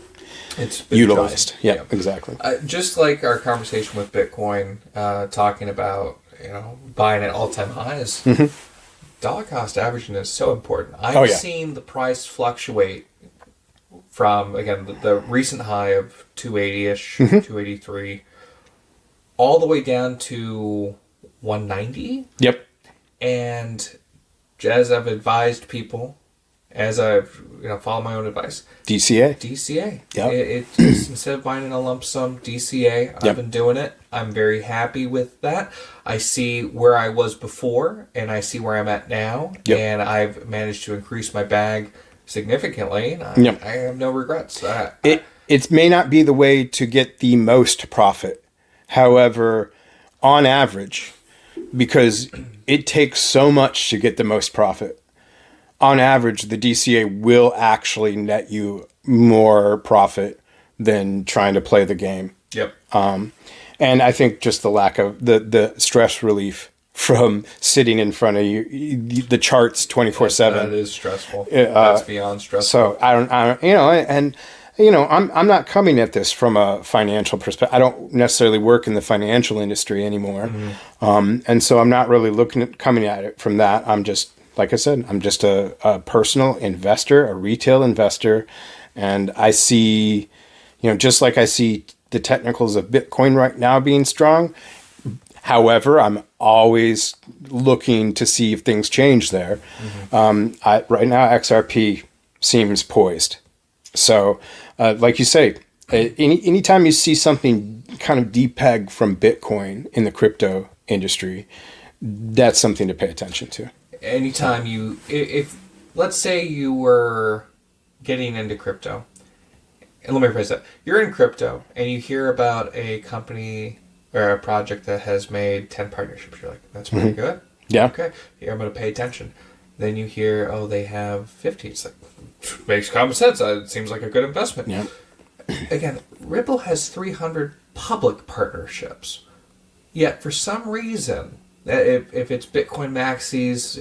utilized. Yeah, exactly. Just like our conversation with Bitcoin, talking about buying at all-time highs, dollar cost averaging is so important. I've seen the price fluctuate from, again, the recent high of 280-ish, 283, all the way down to 190. Yep. And as I've advised people, as I've followed my own advice. DCA. DCA. Yep. It just, instead of buying in a lump sum, DCA. I've Yep. been doing it. I'm very happy with that. I see where I was before, and I see where I'm at now, Yep. and I've managed to increase my bag significantly. And Yep. I have no regrets. It may not be the way to get the most profit. However, on average, because it takes so much to get the most profit, on average, the DCA will actually net you more profit than trying to play the game. Yep. And I think just the lack of the stress relief from sitting in front of you, the charts 24/7. That is stressful. That's beyond stressful. So I don't, I'm not coming at this from a financial perspective. I don't necessarily work in the financial industry anymore. And so I'm not really coming at it from that. I'm just, like I said, I'm just a personal investor, a retail investor. And I see, just like I see the technicals of Bitcoin right now being strong. However, I'm always looking to see if things change there. Right now, XRP seems poised. So, like you say, anytime you see something kind of depeg from Bitcoin in the crypto industry, that's something to pay attention to. Anytime if let's say you were getting into crypto, and let me rephrase that, you're in crypto and you hear about a company or a project that has made 10 partnerships, you're like, that's pretty good. Yeah. Okay, here I'm going to pay attention. Then you hear, oh, they have 50. It's like, makes common sense. It seems like a good investment. Yeah. Again, Ripple has 300 public partnerships. Yet, for some reason, if it's Bitcoin maxis,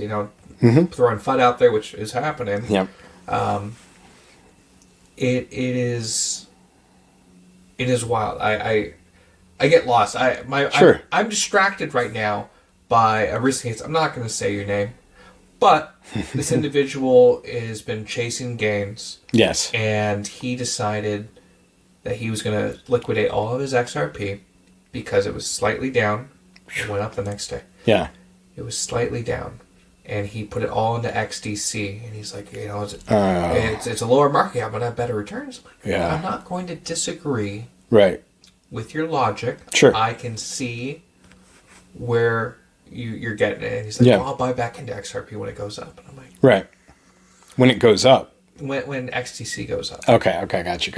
throwing FUD out there, which is happening, Yeah. it is wild. I get lost. Sure. I'm distracted right now by a recent case. I'm not going to say your name, but this individual has been chasing gains. Yes. And he decided that he was going to liquidate all of his XRP because it was slightly down. It went up the next day. Yeah. It was slightly down. And he put it all into XDC. And he's like, it's a lower market cap, but I have better returns. Yeah. I'm not going to disagree Right. with your logic. Sure. I can see where you're getting it. And he's like, Yeah. well, I'll buy back into XRP when it goes up. And I'm like, Right. When it goes up. when XTC goes up. Okay. Gotcha.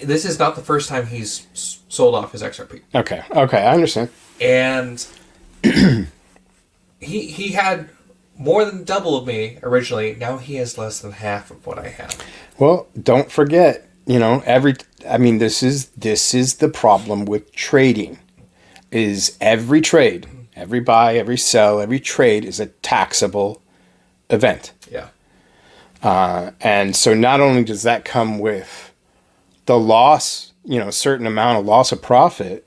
This is not the first time he's sold off his XRP. Okay. I understand. And he had more than double of me originally. Now he has less than half of what I have. Well, don't forget, this is the problem with trading. Is every trade, every buy, every sell, every trade is a taxable event. Yeah. And so not only does that come with the loss, a certain amount of loss of profit,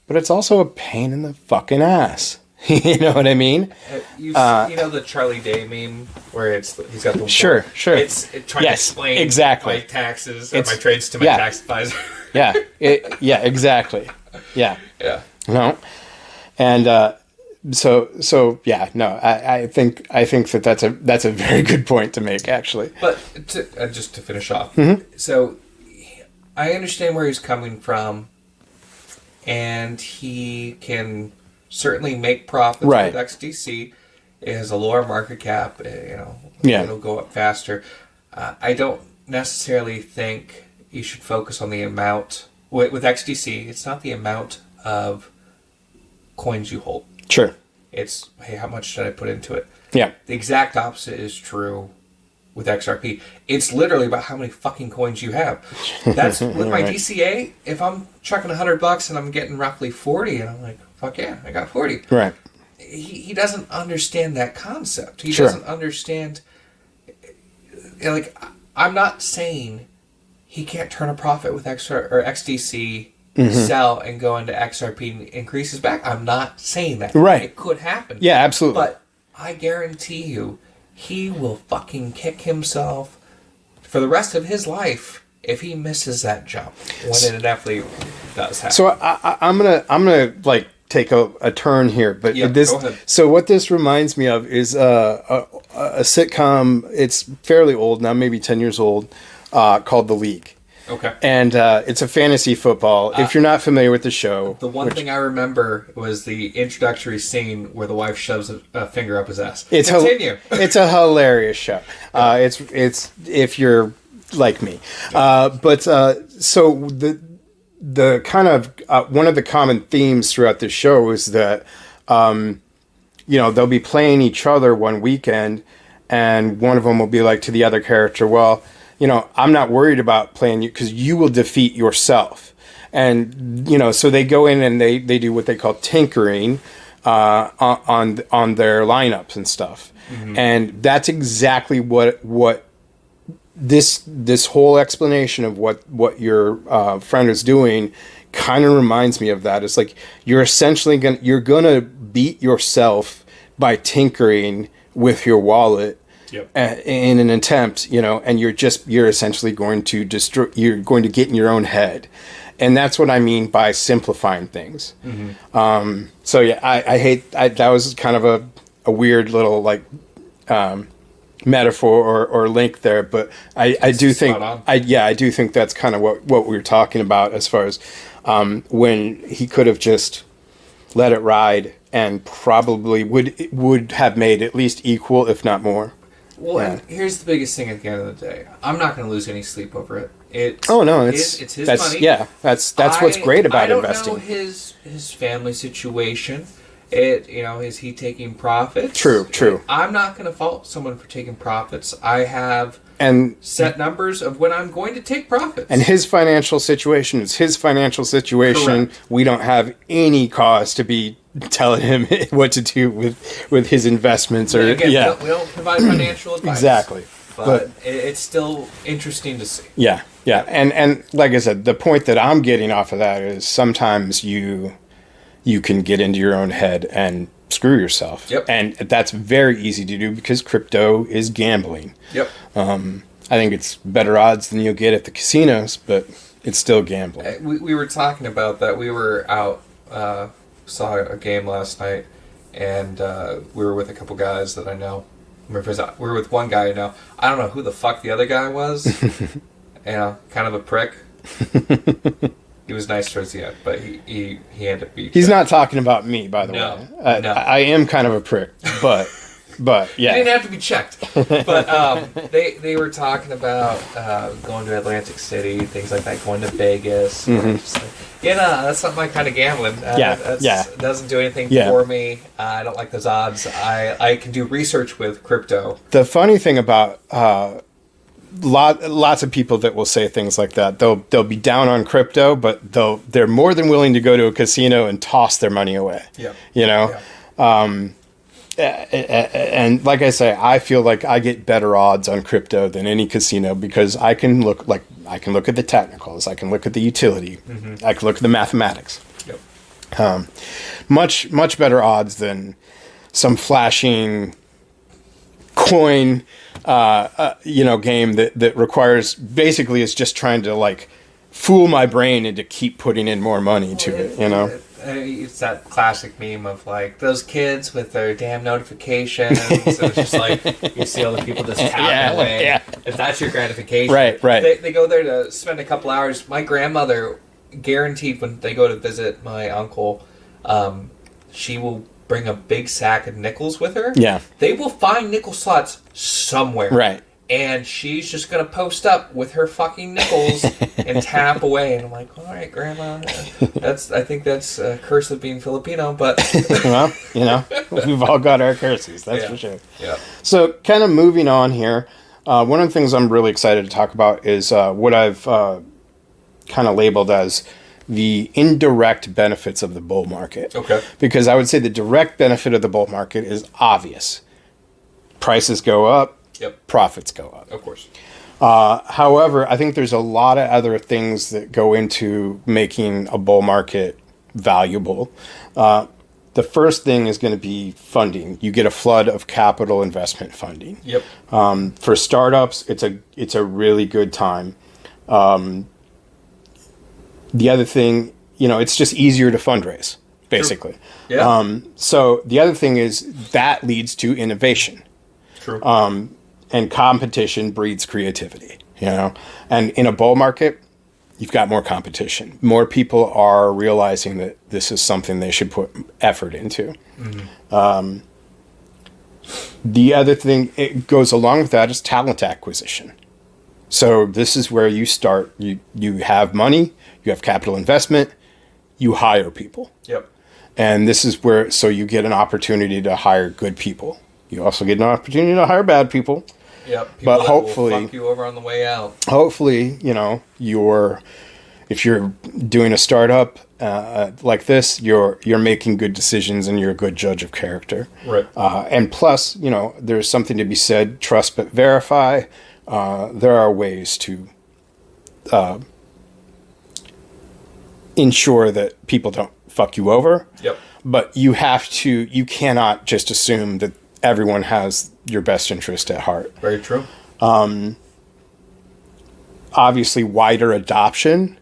but it's also a pain in the fucking ass. You know what I mean? The Charlie Day meme where he's got the sure. It's trying to explain exactly my taxes or my trades to my tax advisor. Exactly. Yeah. Yeah. No. And I think that's a very good point to make, actually. But just to finish off, so I understand where he's coming from, and he can certainly make profits with XDC. It has a lower market cap. It'll go up faster. I don't necessarily think you should focus on the amount with XDC. It's not the amount of coins you hold. Sure. It's, hey, how much should I put into it? Yeah. The exact opposite is true with XRP. It's literally about how many fucking coins you have. That's with my DCA. If I'm chucking $100 and I'm getting roughly 40, and I'm like, fuck yeah, I got 40. Right. He doesn't understand that concept. He Sure. doesn't understand. I'm not saying he can't turn a profit with XDC, sell and go into XRP and increase his back. I'm not saying that. Right. It could happen. Yeah, absolutely. But I guarantee you, he will fucking kick himself for the rest of his life if he misses that jump when it inevitably does happen. So I'm gonna take a turn here, but go ahead. So what this reminds me of is a a sitcom. It's fairly old now, maybe 10 years old, called The League. Okay. And it's a fantasy football. If you're not familiar with the show, the one thing I remember was the introductory scene where the wife shoves a finger up his ass. Continue. It's a hilarious show. It's if you're like me, but so the kind of one of the common themes throughout the show is that they'll be playing each other one weekend, and one of them will be like to the other character, well, I'm not worried about playing you because you will defeat yourself. And, so they go in and they do what they call tinkering on their lineups and stuff. Mm-hmm. And that's exactly what this whole explanation of what your friend is doing kind of reminds me of that. It's like you're essentially you're gonna beat yourself by tinkering with your wallet. Yep. In an attempt, and you're essentially going to you're going to get in your own head. And that's what I mean by simplifying things. Mm-hmm. So yeah, I hate, that was kind of a weird little metaphor or link there, but I do think, I do think that's kind of what we were talking about as far as when he could have just let it ride and probably would have made at least equal, if not more. Well, and here's the biggest thing at the end of the day. I'm not going to lose any sleep over it. It's his money. Yeah, that's what's great about investing. I don't know his family situation. Is he taking profits? True. I'm not going to fault someone for taking profits. I have set numbers of when I'm going to take profits. And his financial situation is his financial situation. Correct. We don't have any cause to be telling him what to do with his investments. We don't provide financial advice. Exactly. But it's still interesting to see. Yeah. And like I said, the point that I'm getting off of that is sometimes you can get into your own head and screw yourself. Yep. And that's very easy to do because crypto is gambling. Yep. I think it's better odds than you'll get at the casinos, but it's still gambling. We were talking about that. We were out, saw a game last night, and we were with a couple guys that I know. We were with one guy I know. I don't know who the fuck the other guy was. Kind of a prick. He was nice towards the end, but he ended up being... He's not talking about me, by the way. No. I am kind of a prick, but yeah. You didn't have to be checked. But they were talking about going to Atlantic City, things like that, going to Vegas. Mm-hmm. Just like, that's not my kind of gambling. It doesn't do anything for me. I don't like those odds. I can do research with crypto. The funny thing about... lots of people that will say things like that. They'll be down on crypto, but they're more than willing to go to a casino and toss their money away. Yeah. And like I say, I feel like I get better odds on crypto than any casino because I can look at the technicals, I can look at the utility, mm-hmm. I can look at the mathematics. Yep. Much better odds than some flashing coin game that requires, basically is just trying to fool my brain into keep putting in more money to it. It's that classic meme of those kids with their damn notifications. It's just you see all the people just tapping away. Yeah. If that's your gratification, right. They go there to spend a couple hours. My grandmother, guaranteed, when they go to visit my uncle, she will bring a big sack of nickels with her. Yeah. They will find nickel slots somewhere. Right. And she's just going to post up with her fucking nickels and tap away. And I'm like, all right, Grandma. I think that's a curse of being Filipino, but... Well, we've all got our curses, that's for sure. Yeah. So, kind of moving on here, one of the things I'm really excited to talk about is what I've kind of labeled as the indirect benefits of the bull market. Okay. Because I would say the direct benefit of the bull market is obvious. Prices go up. Yep. Profits go up. Of course. However, I think there's a lot of other things that go into making a bull market valuable. The first thing is going to be funding. You get a flood of capital investment funding. Yep. For startups, it's a really good time. The other thing, it's just easier to fundraise, basically. True. Yeah. So the other thing is that leads to innovation. True. And competition breeds creativity, you know? And in a bull market, you've got more competition. More people are realizing that this is something they should put effort into. Mm-hmm. The other thing it goes along with that is talent acquisition. So this is where you start. You have money, you have capital investment, you hire people. Yep. And this is where, so you get an opportunity to hire good people. You also get an opportunity to hire bad people. Yep. But hopefully, will fuck you over on the way out. Hopefully, you know, if you're doing a startup like this, you're making good decisions and you're a good judge of character. Right. And plus, you know, there's something to be said: trust but verify. There are ways to ensure that people don't fuck you over. Yep. But you cannot just assume that everyone has your best interest at heart. Very true. Obviously, wider adoption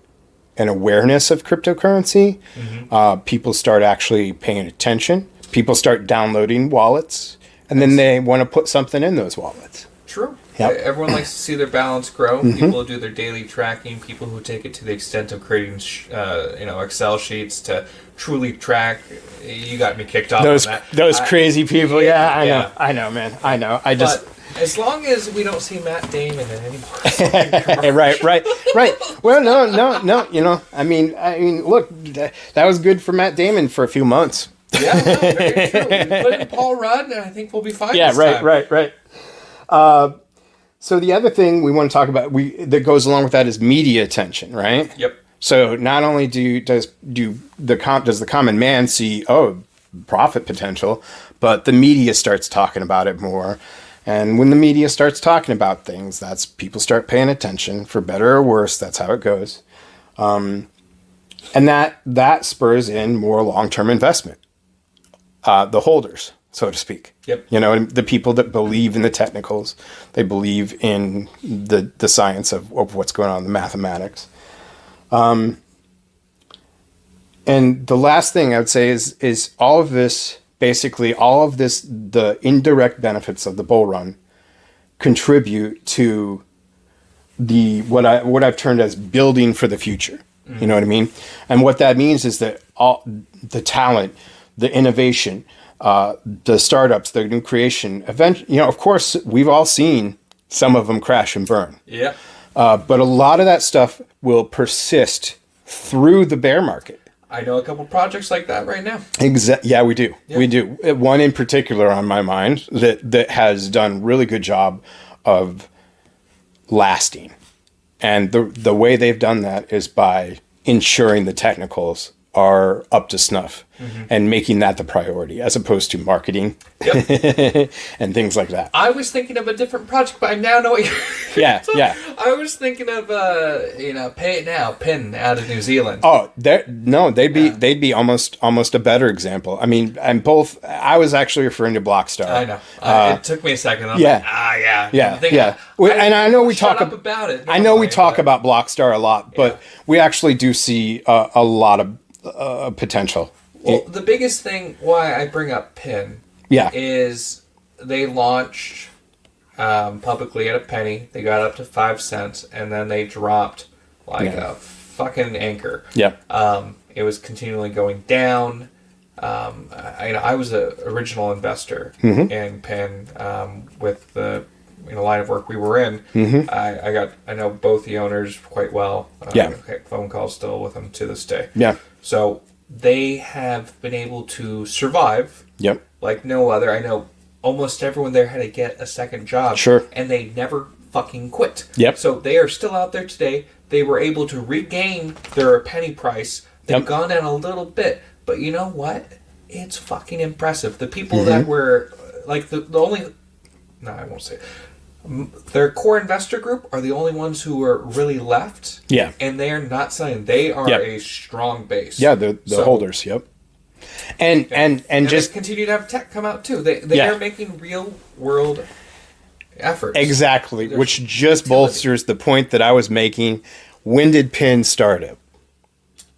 and awareness of cryptocurrency. Mm-hmm. People start actually paying attention. People start downloading wallets, and then they want to put something in those wallets. True. Yep. Everyone likes to see their balance grow. Mm-hmm. People who do their daily tracking, people who take it to the extent of creating, Excel sheets to truly track. You got me kicked off on that. Those crazy people. Yeah, I know, man. I know. But as long as we don't see Matt Damon in any more. right. Well, no. You know, I mean, look, that was good for Matt Damon for a few months. Yeah, no, very true. We put in Paul Rudd, and I think we'll be fine. Yeah, this time. right. So the other thing we want to talk about that goes along with that is media attention, right? Yep. So not only does the common man see profit potential, but the media starts talking about it more. And when the media starts talking about things, that's people start paying attention, for better or worse. That's how it goes. And that spurs in more long-term investment. The holders, so to speak. Yep. You know, the people that believe in the technicals, they believe in the science of what's going on, the mathematics. And the last thing I would say is all of this, the indirect benefits of the bull run contribute to what I've termed as building for the future. Mm-hmm. You know what I mean? And what that means is that all the talent, the innovation, the startups, the new creation, of course, we've all seen some of them crash and burn. Yeah. But a lot of that stuff will persist through the bear market. I know a couple projects like that right now. Yeah, we do. Yeah. We do. One in particular on my mind that has done really good job of lasting. And the way they've done that is by ensuring the technicals are up to snuff, mm-hmm. and making that the priority as opposed to marketing. Yep. And things like that. I was thinking of a different project, but I now know what you're Yeah. I was thinking of Pay It Now, PIN out of New Zealand. Oh, they'd be almost a better example. I mean, I was actually referring to BlockStar. I know. It took me a second. I'm yeah. Like, yeah. And I know we talk about it. I know we talk about BlockStar a lot, but we actually do see a lot of potential. Well, the biggest thing why I bring up PIN is they launched publicly at a penny. They got up to 5 cents, and then they dropped a fucking anchor. Yeah. It was continually going down. I was an original investor mm-hmm. in PIN with the line of work we were in. Mm-hmm. I know both the owners quite well. Phone calls still with them to this day. Yeah. So they have been able to survive. Yep. Like no other. I know almost everyone there had to get a second job. Sure. And they never fucking quit. Yep. So they are still out there today. They were able to regain their penny price. They've gone down a little bit, but you know what? It's fucking impressive. The people mm-hmm. that were like the only. No, I won't say it. Their core investor group are the only ones who are really left. Yeah. And they are not selling. They are a strong base. Yeah, the holders, yep. And just continue to have tech come out too. They are making real world efforts. Exactly. There's which just bolsters the point that I was making. When did PIN start it?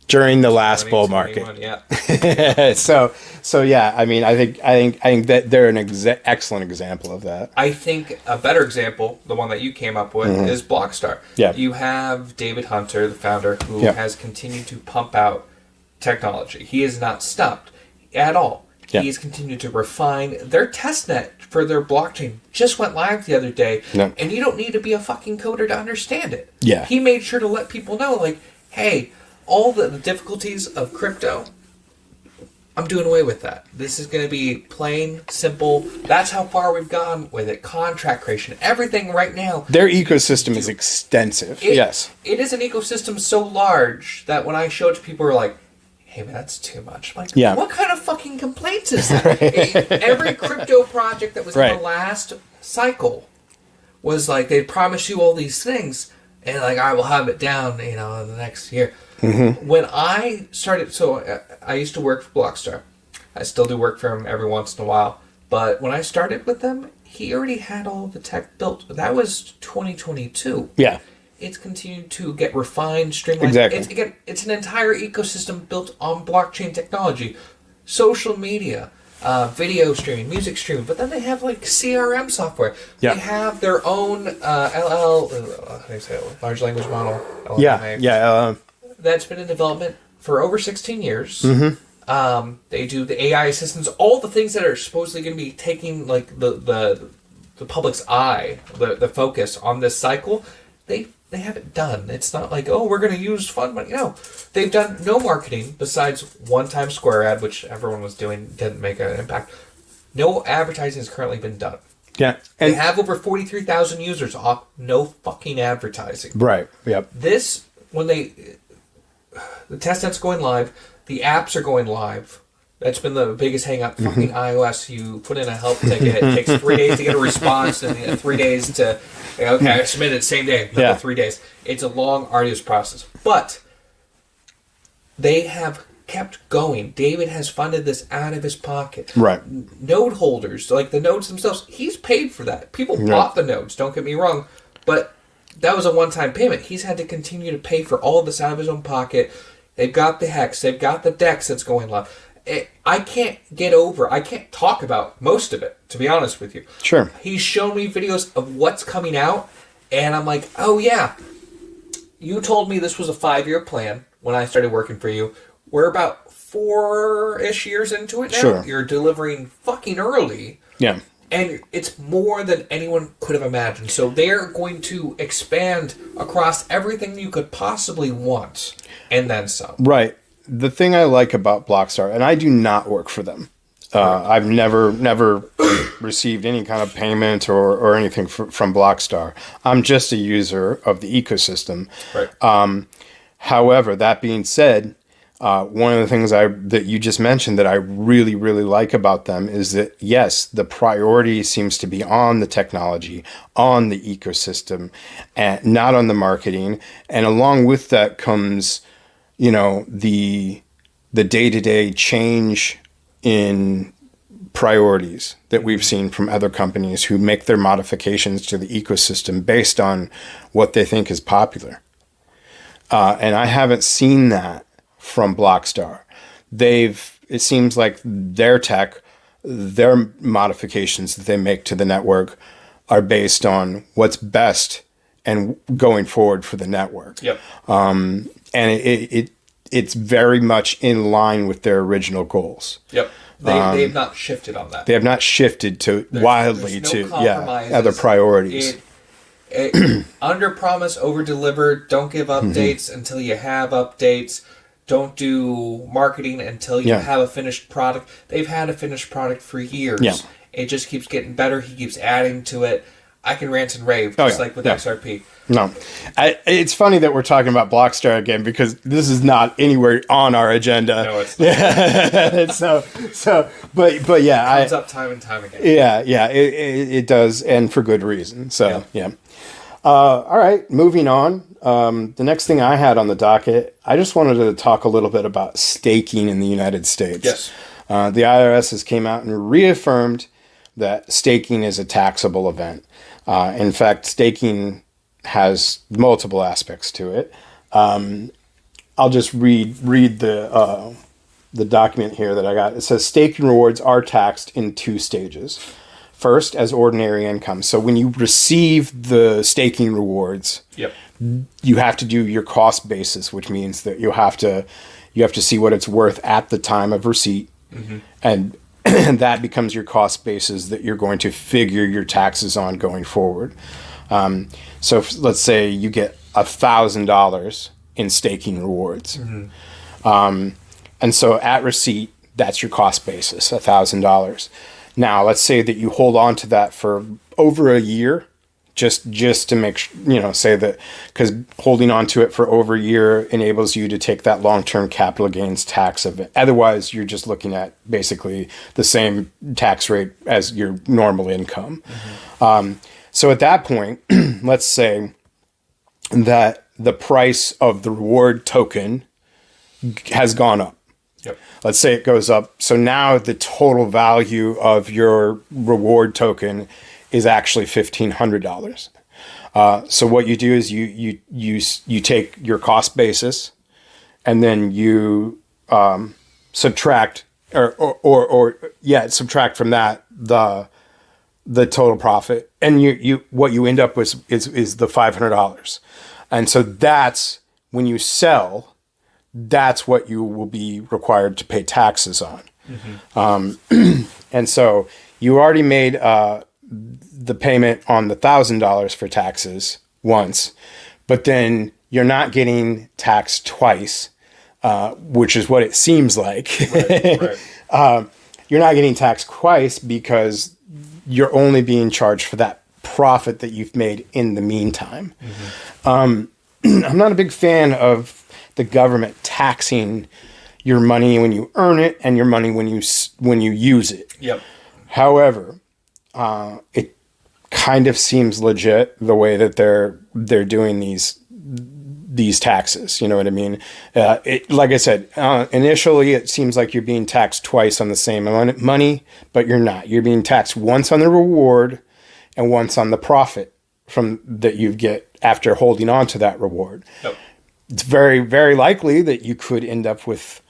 during the last bull market. Yeah. so yeah, I mean, I think that they're an excellent example of that. I think a better example, the one that you came up with, is Blockstar. Yeah. You have David Hunter, the founder, who has continued to pump out technology. He has not stopped at all. Yeah. He's continued to refine their testnet for their blockchain. Just went live the other day, and you don't need to be a fucking coder to understand it. Yeah. He made sure to let people know, like, hey, all the difficulties of crypto, I'm doing away with that. This is going to be plain, simple. That's how far we've gone with it. Contract creation, everything right now. Their ecosystem is extensive. Yes. It is an ecosystem so large that when I show it to people, who are like, hey, man, that's too much. I'm like, what kind of fucking complaints is that? Every crypto project that was in the last cycle was like, they promise you all these things, and like, I will have it down, in the next year. Mm-hmm. When I started, so I used to work for BlockStar. I still do work for him every once in a while. But when I started with them, he already had all the tech built. That was 2022. Yeah. It's continued to get refined, streamlined. Exactly. It's an entire ecosystem built on blockchain technology. Social media, video streaming, music streaming. But then they have like CRM software. Yeah. They have their own how do you say it? Large language model. LLM. Yeah. That's been in development for over 16 years. Mm-hmm. They do the AI assistants, all the things that are supposedly going to be taking like the public's eye, the focus on this cycle. They have it done. It's not like, oh, we're going to use fund money. No, they've done no marketing besides one-time Square ad, which everyone was doing, didn't make an impact. No advertising has currently been done. Yeah, and they have over 43,000 users off no fucking advertising. Right. Yep. This when the testnet's going live, the apps are going live. That's been the biggest hang up. Fucking iOS, you put in a help ticket, it takes 3 days to get a response, and 3 days to, okay, I submitted same day, another 3 days. It's a long, arduous process. But they have kept going. David has funded this out of his pocket. Right. Node holders, like the nodes themselves, he's paid for that. People bought the nodes, don't get me wrong, but that was a one-time payment. He's had to continue to pay for all of this out of his own pocket. They've got the Hex, they've got the DEX that's going live. I can't talk about most of it, to be honest with you. Sure. He's shown me videos of what's coming out, and I'm like, oh yeah, you told me this was a 5-year plan when I started working for you. We're about 4-ish years into it now. Sure. You're delivering fucking early. Yeah. And it's more than anyone could have imagined. So they're going to expand across everything you could possibly want, and then some. Right. The thing I like about BlockStar, and I do not work for them. I've never received any kind of payment or anything from BlockStar. I'm just a user of the ecosystem. Right. However, that being said, one of the things that you just mentioned that I really, really like about them is that, yes, the priority seems to be on the technology, on the ecosystem, and not on the marketing. And along with that comes, the day-to-day change in priorities that we've seen from other companies who make their modifications to the ecosystem based on what they think is popular. And I haven't seen that from BlockStar. It seems like their tech, their modifications that they make to the network are based on what's best and going forward for the network. Yep. And it's very much in line with their original goals. Yep. They've not shifted on that. They have not shifted wildly to other priorities. Under promise, over deliver. Don't give updates until you have updates. Don't do marketing until you have a finished product. They've had a finished product for years. Yeah. It just keeps getting better. He keeps adding to it. I can rant and rave, just like with XRP. No. It's funny that we're talking about BlockStar again, because this is not anywhere on our agenda. No, it's not. But yeah. It comes up time and time again. Yeah, it does, and for good reason. So, yeah. All right, moving on. The next thing I had on the docket, I just wanted to talk a little bit about staking in the United States. Yes. The IRS has came out and reaffirmed that staking is a taxable event. In fact, staking has multiple aspects to it. I'll just read the document here that I got. It says staking rewards are taxed in 2 stages. First, as ordinary income. So when you receive the staking rewards, Yep. you have to do your cost basis, which means that you have to see what it's worth at the time of receipt, and that becomes your cost basis that you're going to figure your taxes on going forward. So let's say you get $1,000 in staking rewards, and so at receipt, that's your cost basis, $1,000. Now, let's say that you hold on to that for over a year, just to make say that, because holding on to it for over a year enables you to take that long-term capital gains tax of it. Otherwise, you're just looking at basically the same tax rate as your normal income. So at that point, let's say that the price of the reward token has gone up. Yep. Let's say it goes up. So now the total value of your reward token is actually $1,500. So what you do is you take your cost basis, and then you subtract subtract from that the total profit, and you what you end up with is the $500. And so that's when you sell. That's what you will be required to pay taxes on. And so you already made the payment on the $1,000 for taxes once, but then you're not getting taxed twice, which is what it seems like. Right. You're not getting taxed twice because you're only being charged for that profit that you've made in the meantime. I'm not a big fan of the government taxing your money when you earn it and your money when you use it. Yep. However, it kind of seems legit the way that they're doing these taxes. You know what I mean? Like I said, initially it seems like you're being taxed twice on the same amount of money, but you're not. You're being taxed once on the reward and once on the profit from that you get after holding on to that reward. Yep. It's very, very likely that you could end up with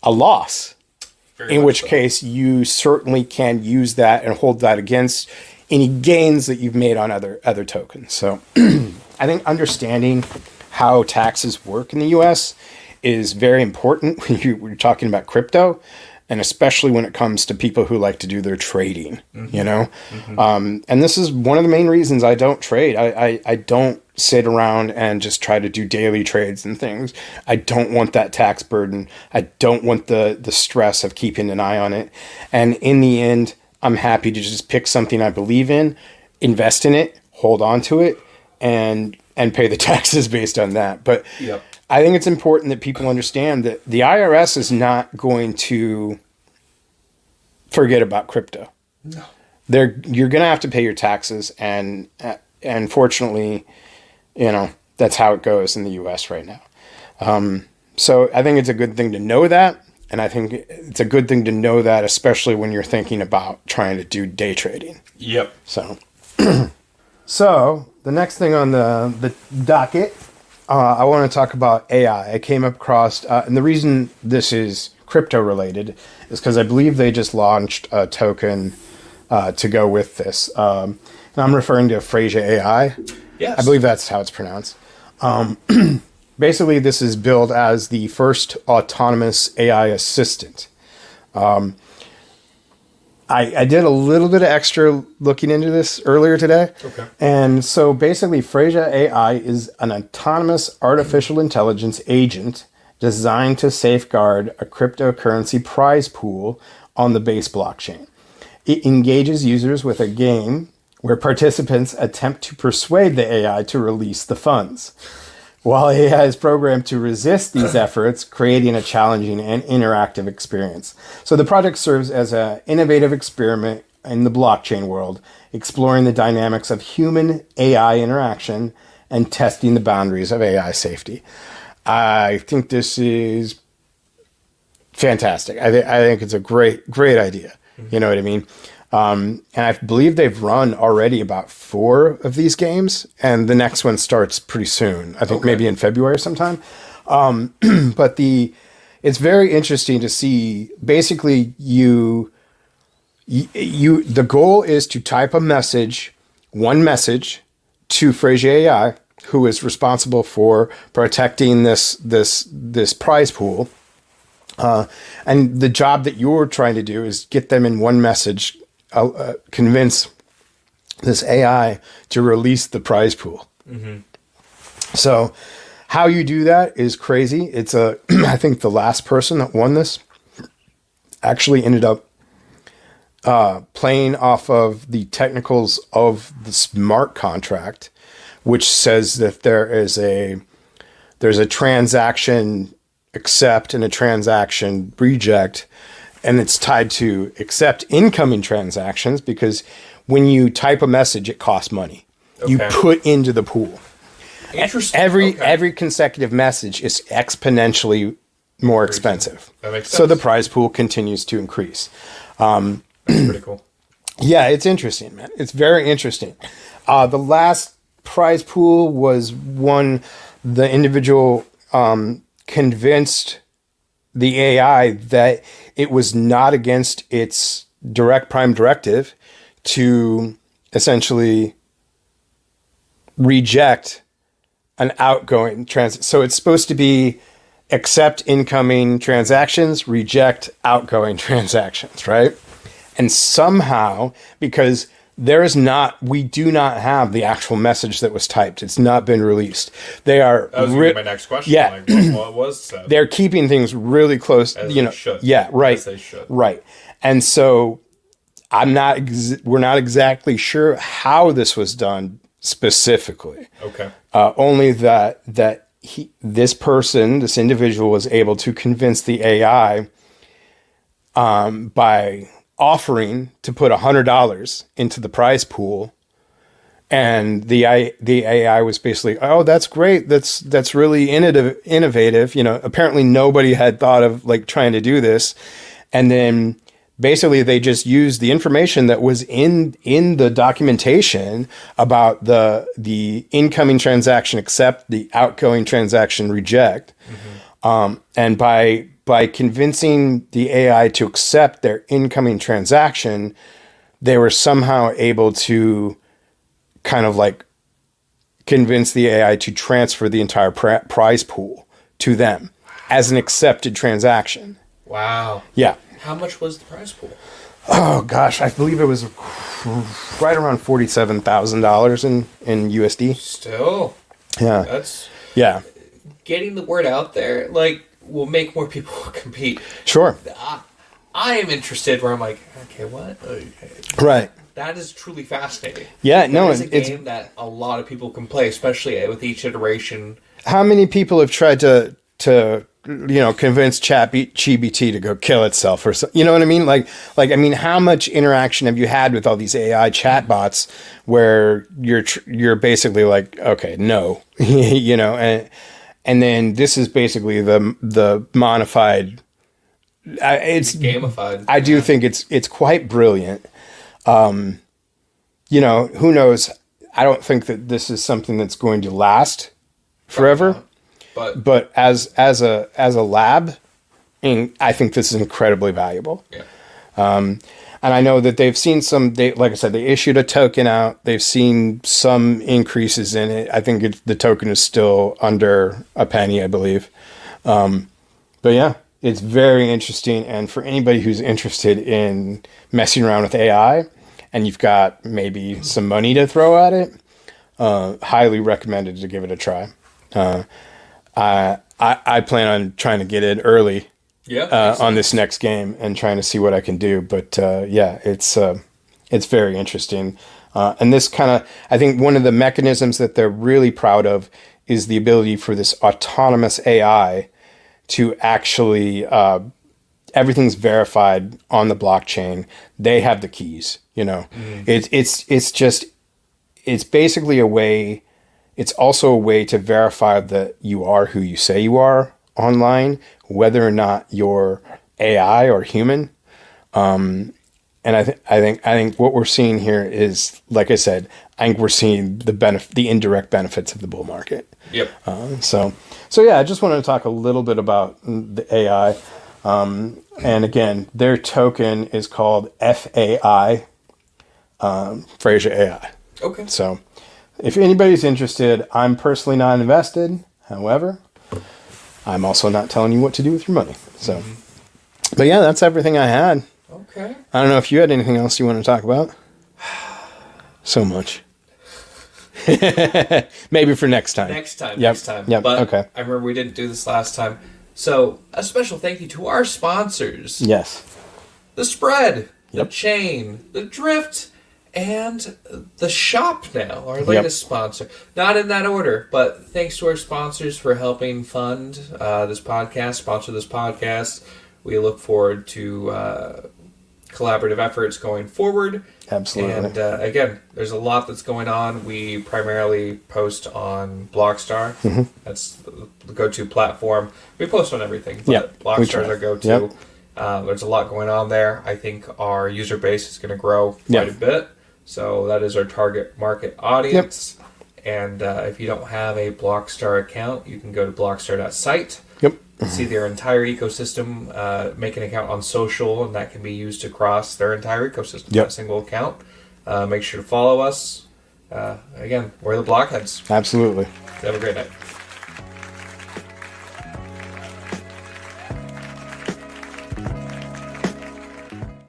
a loss, in which case you certainly can use that and hold that against any gains that you've made on other tokens. So I think understanding how taxes work in the US is very important when you're talking about crypto, and especially when it comes to people who like to do their trading, and this is one of the main reasons I don't trade. I don't sit around and just try to do daily trades and things. I don't want that tax burden. I don't want the stress of keeping an eye on it. And in the end, I'm happy to just pick something I believe in, invest in it, hold on to it, and pay the taxes based on that. But Yep. I think it's important that people understand that the IRS is not going to forget about crypto. No. You're going to have to pay your taxes, and fortunately, that's how it goes in the US right now. So I think it's a good thing to know that, and I think it's a good thing to know that, especially when you're thinking about trying to do day trading. Yep. So, so the next thing on the docket, I want to talk about AI. I came across, and the reason this is crypto related is because I believe they just launched a token to go with this. And I'm referring to Freyja AI. Yes. I believe that's how it's pronounced. Basically, this is billed as the first autonomous AI assistant. I did a little bit of extra looking into this earlier today. Okay. And so basically, Freyja AI is an autonomous artificial intelligence agent designed to safeguard a cryptocurrency prize pool on the Base blockchain. It engages users with a game where participants attempt to persuade the AI to release the funds, while AI is programmed to resist these efforts, creating a challenging and interactive experience. So the project serves as an innovative experiment in the blockchain world, exploring the dynamics of human-AI interaction and testing the boundaries of AI safety. I think this is fantastic. I think it's a great idea. You know what I mean? And I believe they've run already about 4 of these games, and the next one starts pretty soon. I think maybe in February sometime. But it's very interesting to see. Basically, the goal is to type one message to Fraser AI, who is responsible for protecting this prize pool. And the job that you're trying to do is get them in one message, convince this AI to release the prize pool. Mm-hmm. So how you do that is crazy. I think the last person that won this actually ended up playing off of the technicals of the smart contract, which says that there's a transaction accept and a transaction reject, and it's tied to accept incoming transactions, because when you type a message, it costs money. Okay. You put into the pool. Interesting. Every consecutive message is exponentially more expensive. That makes sense. So the prize pool continues to increase. That's pretty cool. Yeah, it's interesting, man. It's very interesting. The last prize pool was one the individual convinced the AI that it was not against its direct prime directive to essentially reject an outgoing transaction. So it's supposed to be accept incoming transactions, reject outgoing transactions, right? And somehow, because we do not have the actual message that was typed. It's not been released. That was gonna be my next question. Yeah. Well, it was said. They're keeping things really close. As they should. Yeah, right. As they should. Right. And so we're not exactly sure how this was done specifically. Okay. Only that this individual was able to convince the AI by offering to put $100 into the prize pool, and the AI was basically, oh, that's great, that's really innovative. Apparently nobody had thought of like trying to do this, and then basically they just used the information that was in the documentation about the incoming transaction accept, the outgoing transaction reject, and by convincing the AI to accept their incoming transaction, they were somehow able to kind of like convince the AI to transfer the entire prize pool to them as an accepted transaction. Wow. Yeah. How much was the prize pool? Oh gosh, I believe it was right around $47,000 in USD. Still. Yeah. Yeah. Getting the word out there, will make more people compete. Sure. I am interested where I'm like, okay, what? Right. That is truly fascinating. Yeah, it's a game that a lot of people can play, especially with each iteration. How many people have tried to convince ChatGPT to go kill itself or so? You know what I mean? How much interaction have you had with all these AI chatbots where you're basically like, okay, no, and then this is basically the modified. It's gamified. I do think it's quite brilliant. Who knows? I don't think that this is something that's going to last forever. But as a lab, I think this is incredibly valuable. Yeah. And I know that they've seen like I said, they issued a token out. They've seen some increases in it. I think the token is still under a penny, I believe. But yeah, it's very interesting. And for anybody who's interested in messing around with AI and you've got maybe some money to throw at it, highly recommended to give it a try. I plan on trying to get in early. Yeah, on this next game and trying to see what I can do. But it's very interesting. And this I think one of the mechanisms that they're really proud of is the ability for this autonomous AI to actually, everything's verified on the blockchain. They have the keys, It's basically a way, it's also a way to verify that you are who you say you are online, whether or not you're AI or human. And And I think what we're seeing here is, like I said, I think we're seeing the indirect benefits of the bull market. Yep. So yeah, I just wanted to talk a little bit about the AI. And again, their token is called FAI, Fraser AI. Okay. So if anybody's interested, I'm personally not invested. However, I'm also not telling you what to do with your money. So, but yeah, that's everything I had. Okay. I don't know if you had anything else you want to talk about. So much. Maybe for next time. Next time. Yep. But Okay. I remember we didn't do this last time. So a special thank you to our sponsors. Yes. The Spread, the Yep. Chain, the Drift, and the Shop now, our latest sponsor. Not in that order, but thanks to our sponsors for helping fund this podcast, sponsor this podcast. We look forward to collaborative efforts going forward. Absolutely. And again, there's a lot that's going on. We primarily post on Blockstar. That's the go-to platform. We post on everything, but Blockstar is our go-to. Yep. There's a lot going on there. I think our user base is going to grow quite a bit. So that is our target market audience. And if you don't have a Blockstar account, you can go to blockstar.site. See their entire ecosystem, make an account on social, and that can be used across their entire ecosystem. That single account. Make sure to follow us. Again, we're the Blockheads. Absolutely. Have a great night.